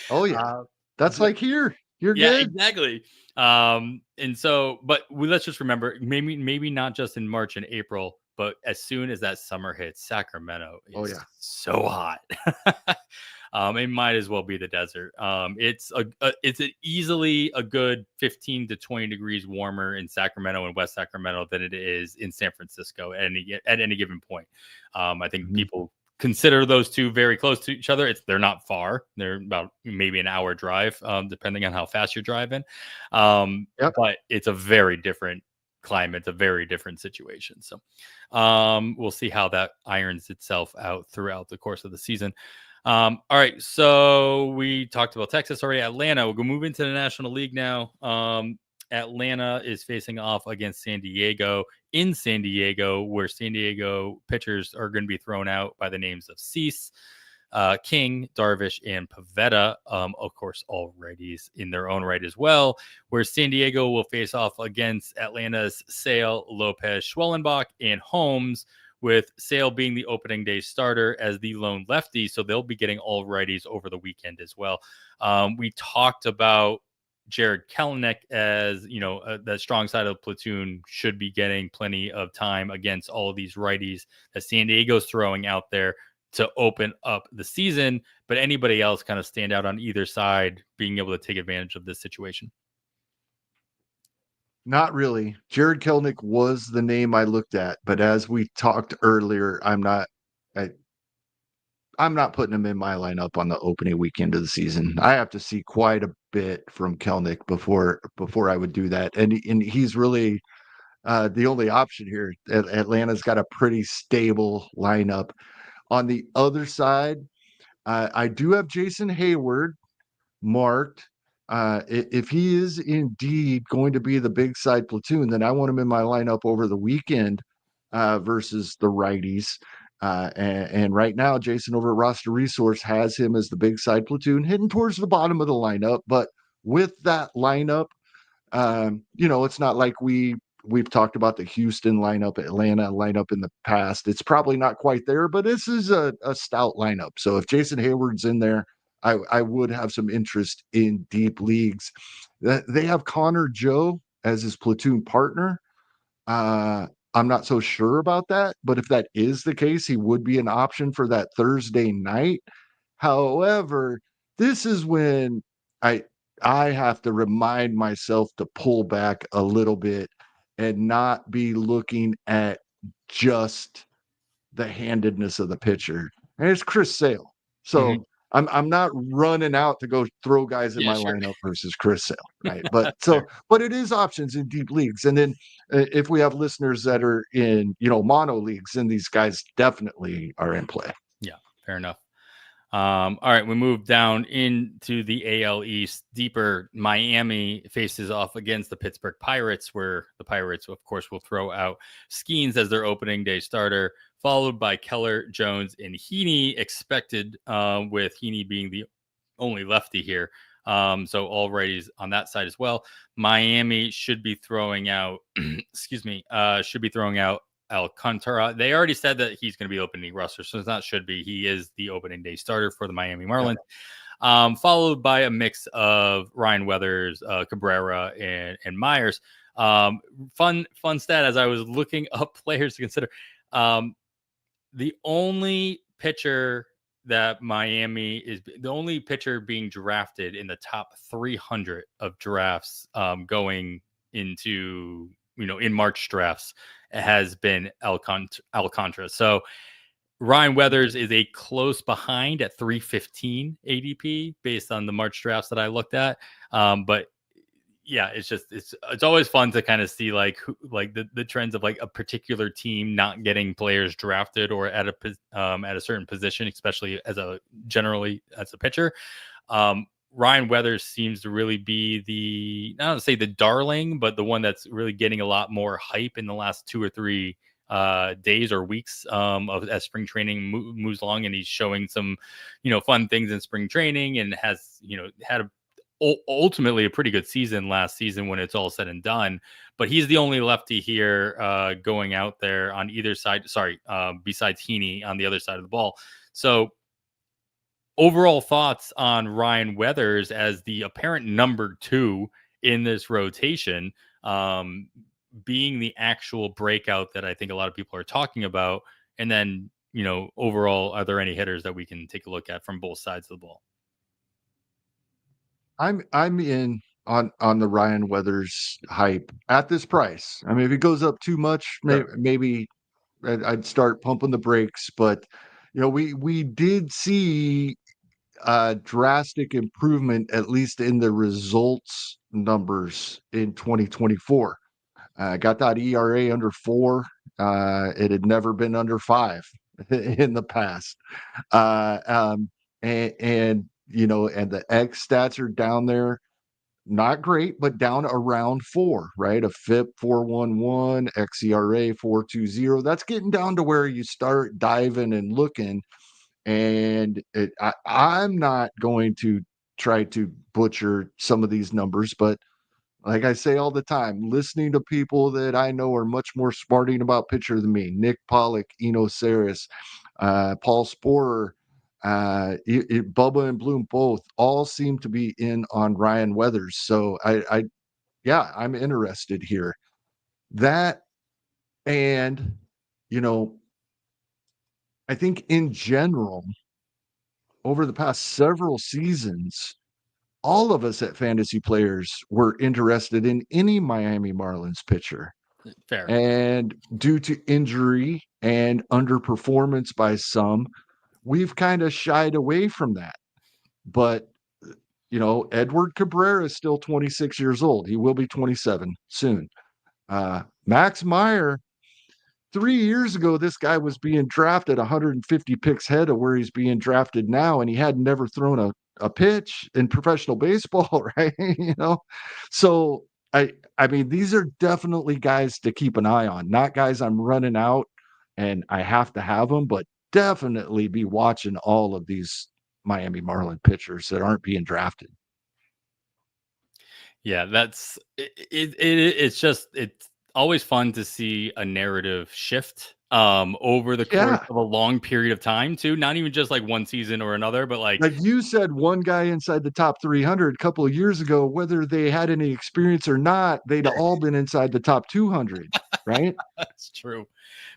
Oh yeah. That's like here. You're good. Exactly. And so, but let's just remember, maybe not just in March and April, but as soon as that summer hits, Sacramento is so hot. It might as well be the desert. It's easily a good 15 to 20 degrees warmer in Sacramento and West Sacramento than it is in San Francisco at any given point. I think people consider those two very close to each other. They're not far. They're about maybe an hour drive, depending on how fast you're driving. But it's a very different climate, a very different situation. So we'll see how that irons itself out throughout the course of the season. All right, so we talked about Texas already. Atlanta, we'll go move into the National League now. Atlanta is facing off against San Diego in San Diego, where San Diego pitchers are going to be thrown out by the names of Cease, King, Darvish, and Pavetta. Of course, all righties in their own right as well, where San Diego will face off against Atlanta's Sale, Lopez, Schwellenbach, and Holmes, with Sale being the opening day starter as the lone lefty. So they'll be getting all righties over the weekend as well. We talked about Jared Kelenic as, the strong side of the platoon should be getting plenty of time against all of these righties that San Diego's throwing out there to open up the season. But anybody else kind of stand out on either side being able to take advantage of this situation? Not really. Jared Kelenic was the name I looked at, but as we talked earlier, I'm not putting him in my lineup on the opening weekend of the season. I have to see quite a bit from Kelenic before I would do that. And he's really the only option here. Atlanta's got a pretty stable lineup. On the other side, I do have Jason Hayward marked. If he is indeed going to be the big side platoon, then I want him in my lineup over the weekend versus the righties. And right now, Jason over at Roster Resource has him as the big side platoon, heading towards the bottom of the lineup. But with that lineup, it's not like we've talked about the Houston lineup, Atlanta lineup in the past. It's probably not quite there, but this is a stout lineup. So if Jason Hayward's in there, I would have some interest in deep leagues. They have Connor Joe as his platoon partner. I'm not so sure about that, but if that is the case, he would be an option for that Thursday night. However, this is when I I have to remind myself to pull back a little bit and not be looking at just the handedness of the pitcher. And it's Chris Sale. Mhm. So I'm not running out to go throw guys in Yeah, my sure. lineup versus Chris Sale, right? But Fair. but it is options in deep leagues. And then if we have listeners that are in mono leagues, then these guys definitely are in play. Yeah, fair enough. All right, we move down into the AL East deeper. Miami faces off against the Pittsburgh Pirates, where the Pirates, of course, will throw out Skeens as their opening day starter, followed by Keller, Jones, and Heaney, expected with Heaney being the only lefty here. So all righties on that side as well. Miami should be throwing out, excuse me, should be throwing out Alcantara. They already said that he's going to be opening roster, so it's not should be. He is the opening day starter for the Miami Marlins. Followed by a mix of Ryan Weathers, Cabrera, and Myers. Fun stat as I was looking up players to consider. The only pitcher that Miami is the only pitcher being drafted in the top 300 of drafts going into in March drafts has been Alcantara. So Ryan Weathers is a close behind at 315 ADP based on the March drafts that I looked at. But yeah, it's always fun to kind of see like the trends of like a particular team not getting players drafted or at a certain position, especially generally as a pitcher. Ryan Weathers seems to really be I don't say the darling, but the one that's really getting a lot more hype in the last 2 or 3 days or weeks as spring training moves along, and he's showing some fun things in spring training and has had ultimately a pretty good season last season when it's all said and done. But he's the only lefty here going out there on either side. Besides Heaney on the other side of the ball. So overall thoughts on Ryan Weathers as the apparent number 2 in this rotation, being the actual breakout that I think a lot of people are talking about. And then, overall, are there any hitters that we can take a look at from both sides of the ball? I'm in on the Ryan Weathers hype at this price. I mean, if it goes up too much, maybe I'd start pumping the brakes. But we did see a drastic improvement, at least in the results numbers in 2024. Got that ERA under 4. It had never been under 5 in the past. And and the X stats are down there. Not great, but down around 4, right? A FIP 4.11, xERA 4.20. That's getting down to where you start diving and looking. And I'm not going to try to butcher some of these numbers, but like I say all the time, listening to people that I know are much more smarting about pitcher than me, Nick Pollock, Eno Saris, Paul Sporer, Bubba and Bloom both all seem to be in on Ryan Weathers. So yeah, I'm interested here. That and I think in general, over the past several seasons, all of us at Fantasy Players were interested in any Miami Marlins pitcher. Fair. And due to injury and underperformance by some, we've kind of shied away from that. But, Edward Cabrera is still 26 years old. He will be 27 soon. Max Meyer, 3 years ago, this guy was being drafted 150 picks ahead of where he's being drafted now, and he had never thrown a pitch in professional baseball, right? So I mean, these are definitely guys to keep an eye on, not guys I'm running out and I have to have them, but definitely be watching all of these Miami Marlin pitchers that aren't being drafted. Yeah, that's it's always fun to see a narrative shift over the course Yeah. of a long period of time too. Not even just like one season or another, but like You said one guy inside the top 300 a couple of years ago, whether they had any experience or not, they'd all been inside the top 200, right? that's true.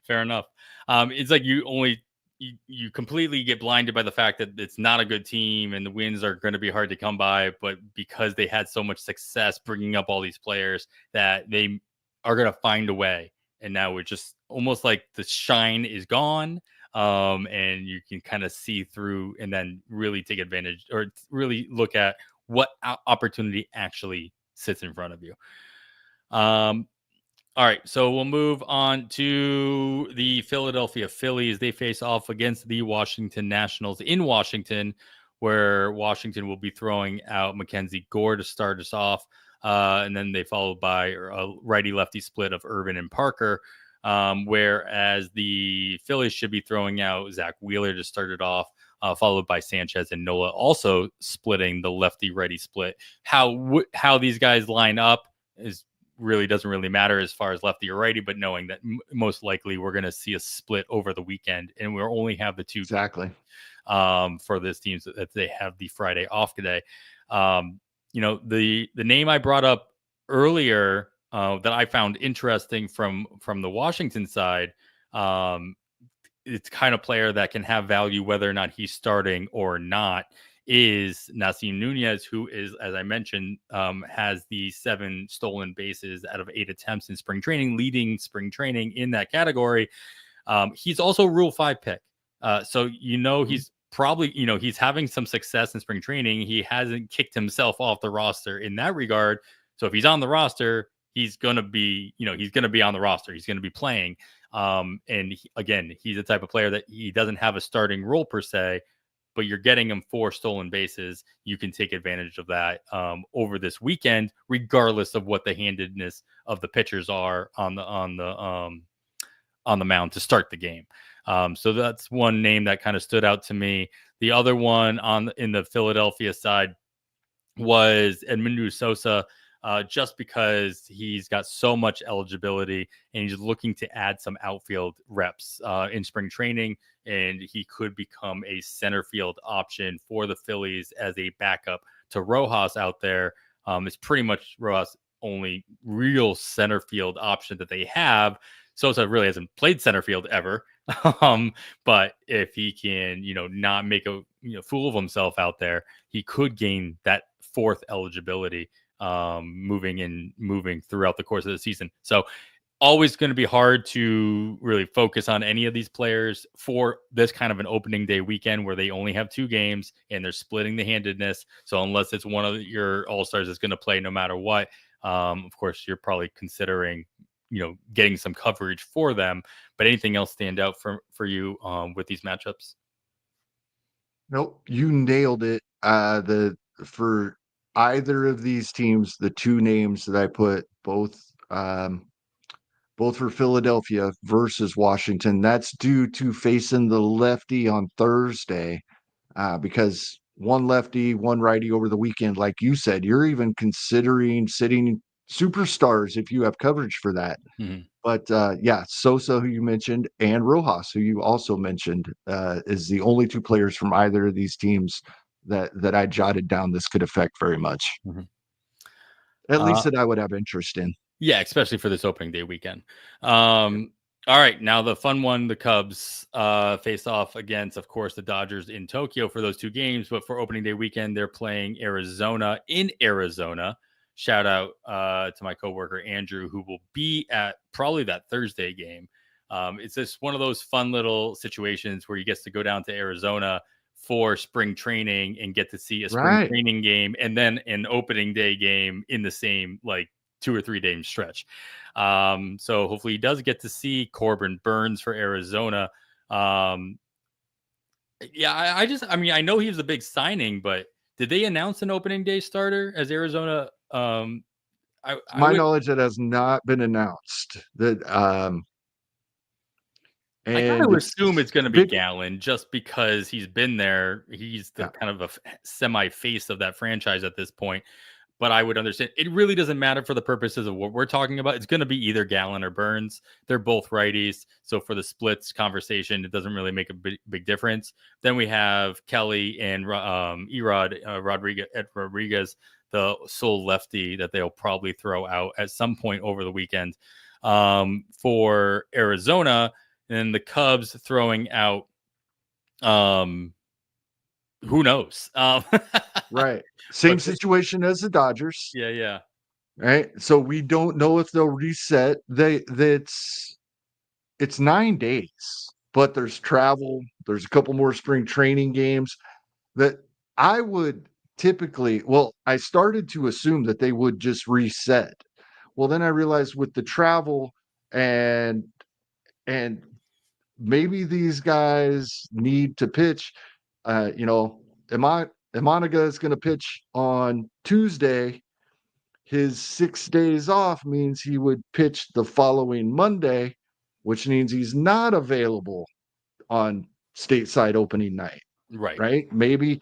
Fair enough. It's like you completely get blinded by the fact that it's not a good team and the wins are going to be hard to come by, but because they had so much success bringing up all these players that they are going to find a way. And now it's just almost like the shine is gone. And you can kind of see through and then really take advantage or really look at what opportunity actually sits in front of you. All right, so we'll move on to the Philadelphia Phillies. They face off against the Washington Nationals in Washington, where Washington will be throwing out Mackenzie Gore to start us off. And then they followed by a righty-lefty split of Irvin and Parker, whereas the Phillies should be throwing out Zach Wheeler to start it off, followed by Sanchez and Nola, also splitting the lefty-righty split. How these guys line up is really doesn't really matter as far as lefty or righty, but knowing that most likely we're going to see a split over the weekend, and we'll only have the two Exactly. For this team so that they have the Friday off today. The name I brought up earlier that I found interesting from the Washington side. It's kind of player that can have value whether or not he's starting or not is Nasim Nunez, who is, as I mentioned, has the 7 stolen bases out of 8 attempts in spring training, leading spring training in that category. He's also Rule 5 pick. So, he's probably, he's having some success in spring training. He hasn't kicked himself off the roster in that regard. So if he's on the roster, he's going to be, he's going to be on the roster. He's going to be playing. Again, he's the type of player that he doesn't have a starting role per se, but you're getting him 4 stolen bases. You can take advantage of that over this weekend, regardless of what the handedness of the pitchers are on the mound to start the game. So that's one name that kind of stood out to me. The other one in the Philadelphia side was Edmundo Sosa, just because he's got so much eligibility and he's looking to add some outfield reps in spring training, and he could become a center field option for the Phillies as a backup to Rojas out there. It's pretty much Rojas' only real center field option that they have. Sosa really hasn't played center field ever. But if he can, not make a fool of himself out there, he could gain that 4th eligibility moving throughout the course of the season. So always going to be hard to really focus on any of these players for this kind of an opening day weekend where they only have 2 games and they're splitting the handedness. So unless it's one of your all-stars that's going to play no matter what, of course, you're probably considering getting some coverage for them. But anything else stand out for you with these matchups? Nope, you nailed it. For either of these teams, the 2 names that I put both for Philadelphia versus Washington, that's due to facing the lefty on Thursday, because one lefty, one righty over the weekend, like you said, you're even considering sitting superstars if you have coverage for that. Mm-hmm. But Sosa, who you mentioned, and Rojas, who you also mentioned, is the only 2 players from either of these teams that I jotted down this could affect very much. Mm-hmm. At least that I would have interest in. Yeah, especially for this opening day weekend. All right, now the fun one, the Cubs face off against, of course, the Dodgers in Tokyo for those 2 games. But for opening day weekend, they're playing Arizona in Arizona. Shout out to my coworker, Andrew, who will be at probably that Thursday game. It's just one of those fun little situations where he gets to go down to Arizona for spring training and get to see a spring training game and then an opening day game in the same 2 or 3 day stretch. So hopefully he does get to see Corbin Burns for Arizona. I know he was a big signing, but did they announce an opening day starter as Arizona? My knowledge, that has not been announced. That I kind of assume it's going to be Gallen just because he's been there. He's the kind of a semi face of that franchise at this point. but I would understand. It really doesn't matter for the purposes of what we're talking about. It's going to be either Gallen or Burns. They're both righties. So for the splits conversation, it doesn't really make a big difference. Then we have Kelly and Rodriguez, the sole lefty that they'll probably throw out at some point over the weekend for Arizona. And the Cubs throwing out, who knows? Right. Same situation as the Dodgers. Yeah. Right. So we don't know if they'll reset. It's 9 days, but there's travel. There's a couple more spring training games that I would typically, well, I started to assume that they would just reset. Well, then I realized with the travel and maybe these guys need to pitch. Emoniga is going to pitch on Tuesday. His 6 days off means he would pitch the following Monday, which means he's not available on stateside opening night. Right. Right? Maybe,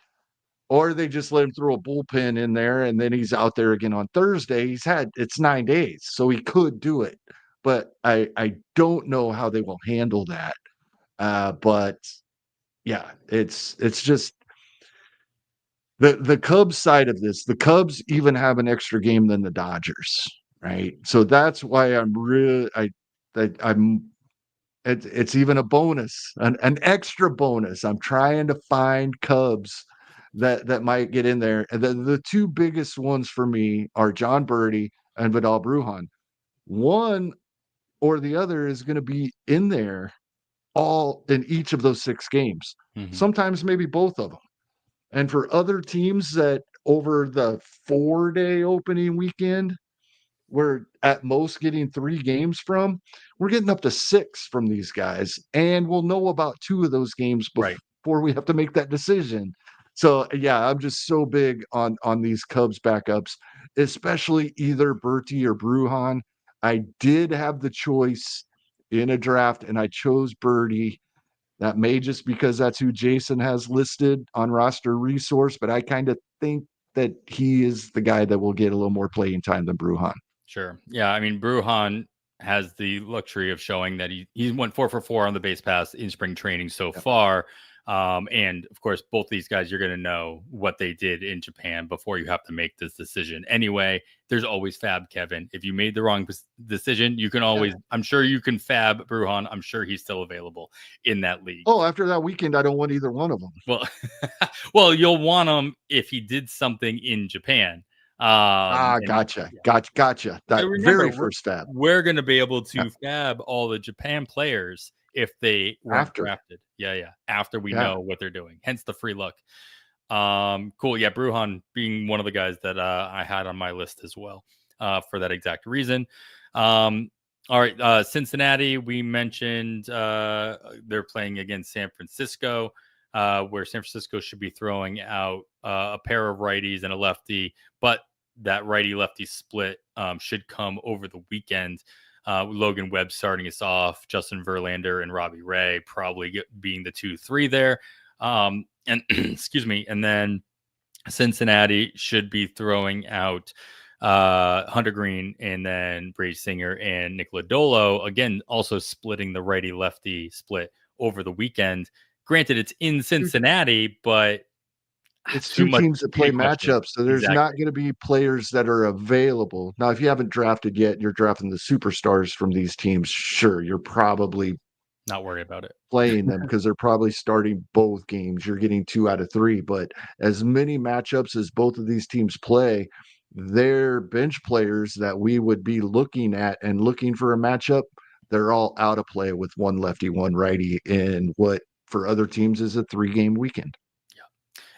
or they just let him throw a bullpen in there and then he's out there again on Thursday. It's 9 days, so he could do it. But I don't know how they will handle that. But yeah, it's just the Cubs side of this. The Cubs even have an extra game than the Dodgers, right? So that's why it's even a bonus, an extra bonus. I'm trying to find Cubs that might get in there. And then the two biggest ones for me are John Birdie and Vidal Brujan. One or the other is going to be in there all in each of those 6 games. Mm-hmm. Sometimes maybe both of them. And for other teams that over the 4-day opening weekend, we're at most getting 3 games from, we're getting up to 6 from these guys. And we'll know about 2 of those games before we have to make that decision. So yeah, I'm just so big on these Cubs backups, especially either Bertie or Brujan. I did have the choice in a draft and I chose Birdie. That may just because that's who Jason has listed on roster resource, but I kind of think that he is the guy that will get a little more playing time than Brujan. Sure. Yeah. I mean, Brujan has the luxury of showing that he went 4 for 4 on the base pass in spring training so far. And of course, both these guys, you're going to know what they did in Japan before you have to make this decision. Anyway, there's always fab, Kevin. If you made the wrong decision, you can always, I'm sure you can fab Brujan. I'm sure he's still available in that league. Oh, after that weekend, I don't want either one of them. Well, you'll want him if he did something in Japan. Gotcha. That remember, very first fab. We're going to be able to fab all the Japan players if they weren't drafted. Yeah. After we know what they're doing. Hence the free luck. Cool. Yeah. Brujan being one of the guys that I had on my list as well for that exact reason. All right. Cincinnati, we mentioned they're playing against San Francisco, where San Francisco should be throwing out a pair of righties and a lefty, but that righty-lefty split should come over the weekend. Logan Webb starting us off, Justin Verlander and Robbie Ray probably being the 2-3 there. And excuse me. And then Cincinnati should be throwing out Hunter Green and then Brady Singer and Nick Lodolo. Again, also splitting the righty-lefty split over the weekend. Granted, it's in Cincinnati, but it's 2 teams that play matchups, so there's not going to be players that are available. Now, if you haven't drafted yet, you're drafting the superstars from these teams. Sure, you're probably not worried about it playing them because they're probably starting both games. You're getting 2 out of 3, but as many matchups as both of these teams play, their bench players that we would be looking at and looking for a matchup, they're all out of play with one lefty, one righty in what for other teams is a 3-game weekend.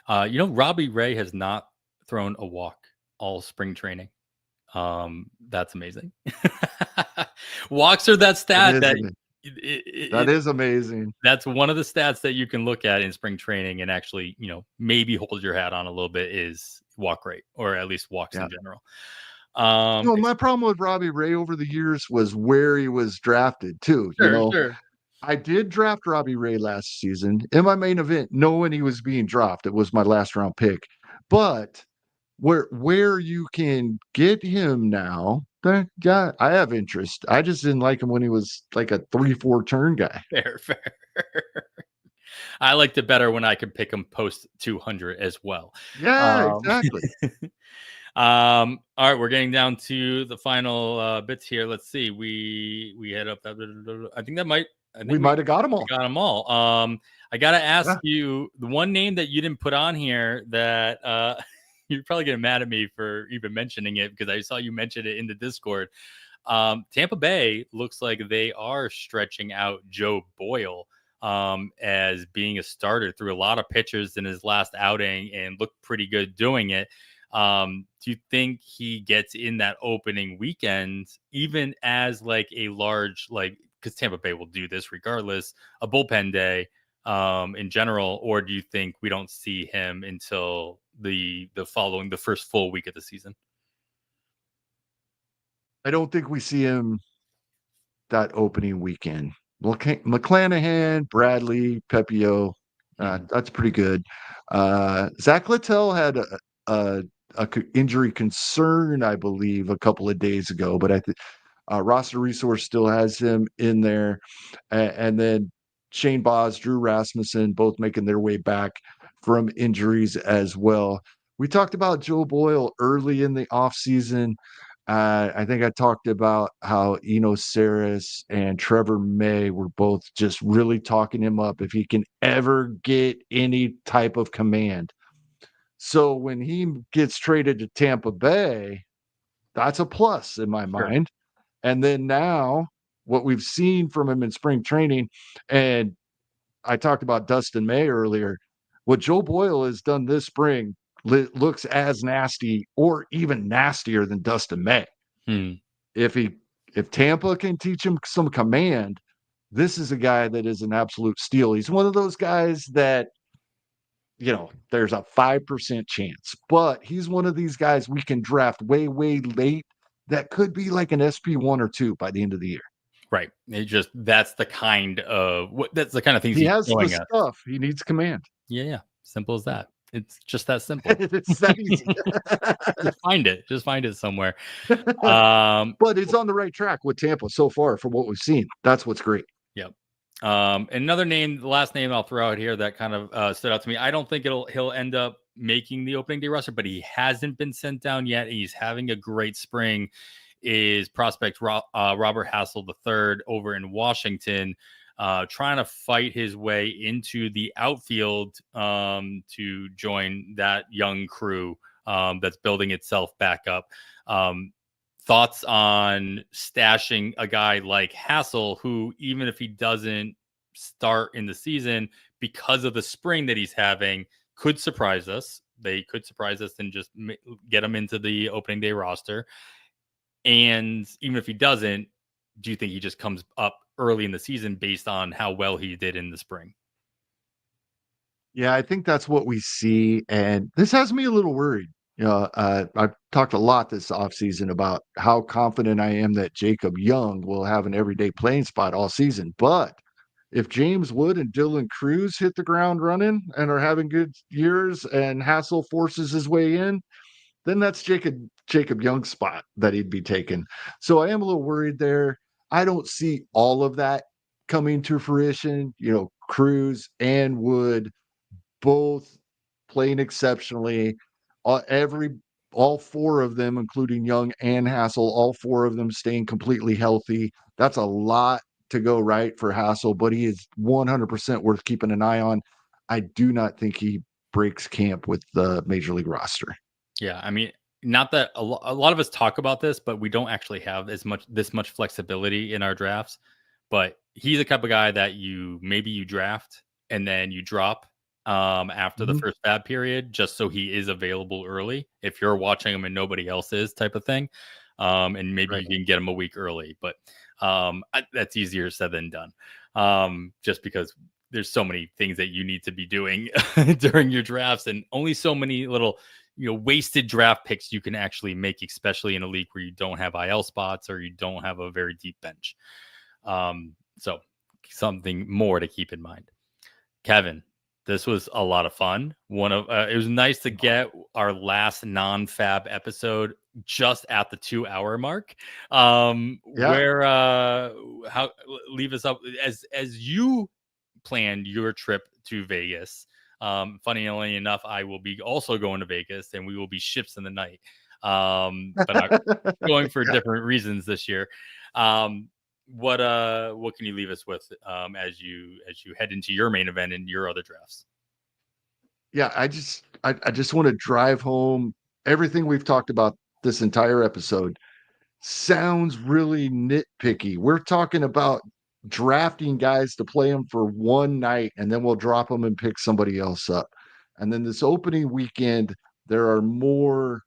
Robbie Ray has not thrown a walk all spring training. That's amazing. Walks are that stat that is amazing. That's one of the stats that you can look at in spring training and actually, maybe hold your hat on a little bit is walk rate, or at least walks in general. My problem with Robbie Ray over the years was where he was drafted too. Sure. I did draft Robbie Ray last season in my main event, knowing he was being dropped. It was my last round pick. But where you can get him now. Yeah, I have interest. I just didn't like him when he was like a 3-4 turn guy. Fair, fair. I liked it better when I could pick him post 200 as well. Yeah, Um, exactly. all right, we're getting down to the final bits here. Let's see. We head up. I think that might. I We think we might have got them all. got them all. I gotta ask Yeah. you the one name that you didn't put on here that you're probably getting mad at me for even mentioning it because I saw you mention it in the Discord. Tampa Bay looks like they are stretching out Joe Boyle as being a starter through a lot of pitchers in his last outing and looked pretty good doing it. Do you think he gets in that opening weekend, even as like a large, like, because Tampa Bay will do this regardless, a bullpen day in general, or do you think we don't see him until the first full week of the season? I don't think we see him that opening weekend. McClanahan, Bradley, Pepio, Mhm. that's pretty good. Zach Littell had a injury concern, I believe, a couple of days ago, but I think Roster Resource still has him in there. And then Shane Boz, Drew Rasmussen, both making their way back from injuries as well. We talked about Joe Boyle early in the offseason. I think I talked about how Eno Saris and Trevor May were both just really talking him up if he can ever get any type of command. So when he gets traded to Tampa Bay, that's a plus in my Sure. mind. And then now, what we've seen from him in spring training, and I talked about Dustin May earlier. What Joe Boyle has done this spring looks as nasty or even nastier than Dustin May. Hmm. If he if Tampa can teach him some command, this is a guy that is an absolute steal. He's one of those guys that there's a 5% chance, but he's one of these guys we can draft way, way late that could be like an SP1 or 2 by the end of the year. Right. That's the kind of things He he's has the showing us. stuff. He needs command. Yeah, yeah. Simple as that. It's just that simple. It's that easy. Just find it. Just find it somewhere. Um, But it's on the right track with Tampa so far from what we've seen. That's what's great. yep. Another name, the last name I'll throw out here that kind of stood out to me. I don't think he'll end up making the opening day roster, but he hasn't been sent down yet. And he's having a great spring. Is prospect Robert Hassel III over in Washington, trying to fight his way into the outfield to join that young crew that's building itself back up. Thoughts on stashing a guy like Hassel, who, even if he doesn't start in the season because of the spring that he's having, could surprise us. They could surprise us and just get him into the opening day roster. And even if he doesn't, do you think he just comes up early in the season based on how well he did in the spring? Yeah, I think that's what we see. And this has me a little worried. I've talked a lot this offseason about how confident I am that Jacob Young will have an everyday playing spot all season. But if James Wood and Dylan Cruz hit the ground running and are having good years and Hassel forces his way in, then that's Jacob Young's spot that he'd be taking. So I am a little worried there. I don't see all of that coming to fruition. Cruz and Wood both playing exceptionally. Every all four of them, including Young and Hassel, all four of them staying completely healthy. That's a lot to go right for Hassel, but he is 100% worth keeping an eye on. I do not think he breaks camp with the major league roster. Yeah, I mean, not that a lot of us talk about this, but we don't actually have this much flexibility in our drafts. But he's the type of guy that you draft and then you drop after the Mhm. first bad period, just so he is available early if you're watching him and nobody else is, type of thing. And maybe Right. you can get him a week early, but that's easier said than done. Just because there's so many things that you need to be doing during your drafts, and only so many little wasted draft picks you can actually make, especially in a league where you don't have IL spots or you don't have a very deep bench. So something more to keep in mind. Kevin, This was a lot of fun. It was nice to get our last non-fab episode just at the 2-hour mark. Where how leave us up as you planned your trip to Vegas. Funnily enough, I will be also going to Vegas, and we will be ships in the night. But I'm going for different reasons this year. What can you leave us with as you head into your main event and your other drafts? Yeah, I just want to drive home everything we've talked about this entire episode. Sounds really nitpicky. We're talking about drafting guys to play them for one night, and then we'll drop them and pick somebody else up. And then this opening weekend, there are more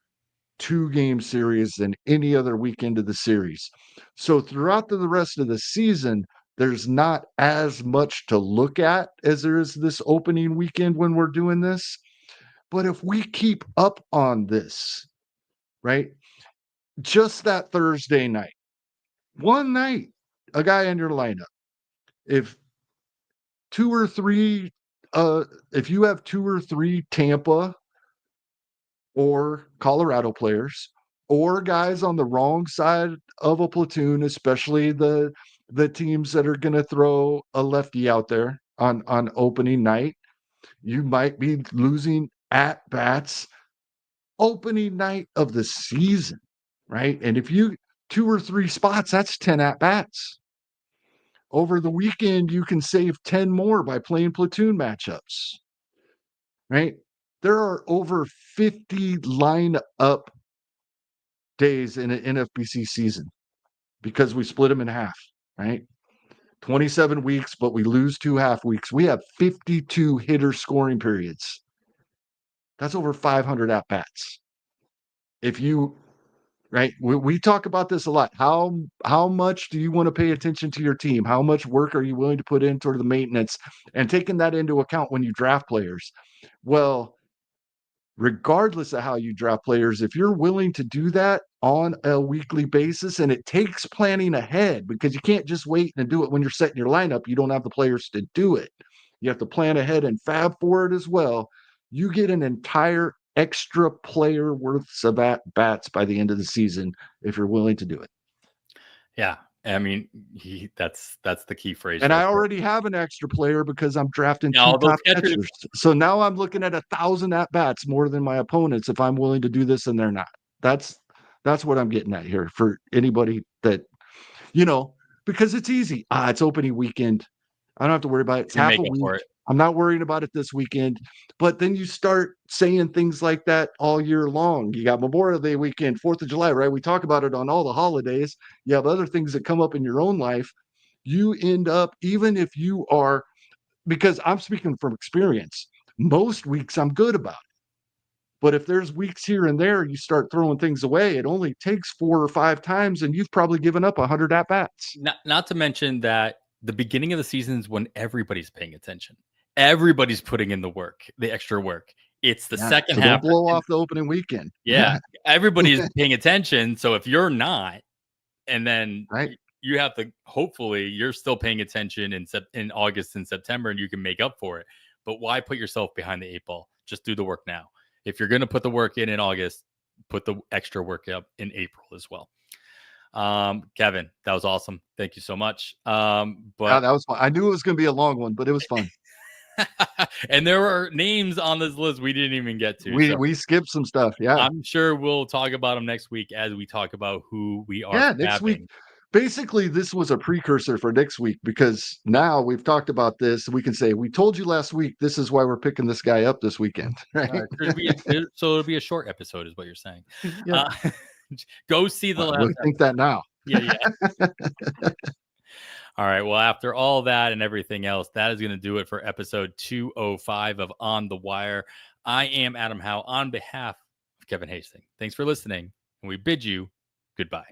2-game series than any other weekend of the series. So throughout the rest of the season, there's not as much to look at as there is this opening weekend when we're doing this. But if we keep up on this, right? Just that Thursday night, one night, a guy in your lineup. If two or three, if you have 2 or 3 Tampa or Colorado players, or guys on the wrong side of a platoon, especially the teams that are going to throw a lefty out there on opening night, you might be losing at bats opening night of the season, right? And if you 2 or 3 spots, that's 10 at bats. Over the weekend, you can save 10 more by playing platoon matchups, right? There are over 50 lineup days in an NFBC season because we split them in half, right? 27 weeks, but we lose 2 half weeks. We have 52 hitter scoring periods. That's over 500 at bats. If you, right, we talk about this a lot. How much do you want to pay attention to your team? How much work are you willing to put in toward the maintenance and taking that into account when you draft players? Well, regardless of how you draft players, if you're willing to do that on a weekly basis, and it takes planning ahead because you can't just wait and do it when you're setting your lineup. You don't have the players to do it. You have to plan ahead and fab for it as well. You get an entire extra player worth of at bats by the end of the season if you're willing to do it. Yeah. I mean, that's the key phrase. And right I there. already have an extra player because I'm drafting Now, 2 those top catchers. So now I'm looking at 1,000 at bats more than my opponents if I'm willing to do this and they're not. That's what I'm getting at here for anybody that, because it's easy. It's opening weekend. I don't have to worry about it. It's You half make a up week. for it. I'm not worrying about it this weekend. But then you start saying things like that all year long. You got Memorial Day weekend, 4th of July, right? We talk about it on all the holidays. You have other things that come up in your own life. You end up, even if you are, because I'm speaking from experience, most weeks I'm good about it. But if there's weeks here and there, you start throwing things away, it only takes 4 or 5 times, and you've probably given up 100 at bats. Not to mention that the beginning of the season is when everybody's paying attention. Everybody's putting in the work, the extra work. It's the second so half. Don't blow off the opening weekend. Yeah, everybody's paying attention. So if you're not, and then right. You have to, hopefully you're still paying attention in August and September, and you can make up for it. But why put yourself behind the 8 ball? Just do the work now. If you're going to put the work in August, put the extra work up in April as well. Kevin, that was awesome. Thank you so much. But that was fun. I knew it was going to be a long one, but it was fun. And there were names on this list we didn't even get to. We skipped some stuff. Yeah. I'm sure we'll talk about them next week as we talk about who we are. Yeah, next week. Basically, this was a precursor for next week because now we've talked about this. We can say, we told you last week, this is why we're picking this guy up this weekend. Right? So it'll be a short episode is what you're saying. Yeah. Go see the last episode. Think that now. Yeah. All right. Well, after all that and everything else, that is going to do it for episode 205 of On the Wire. I am Adam Howe on behalf of Kevin Hastings. Thanks for listening, and we bid you goodbye.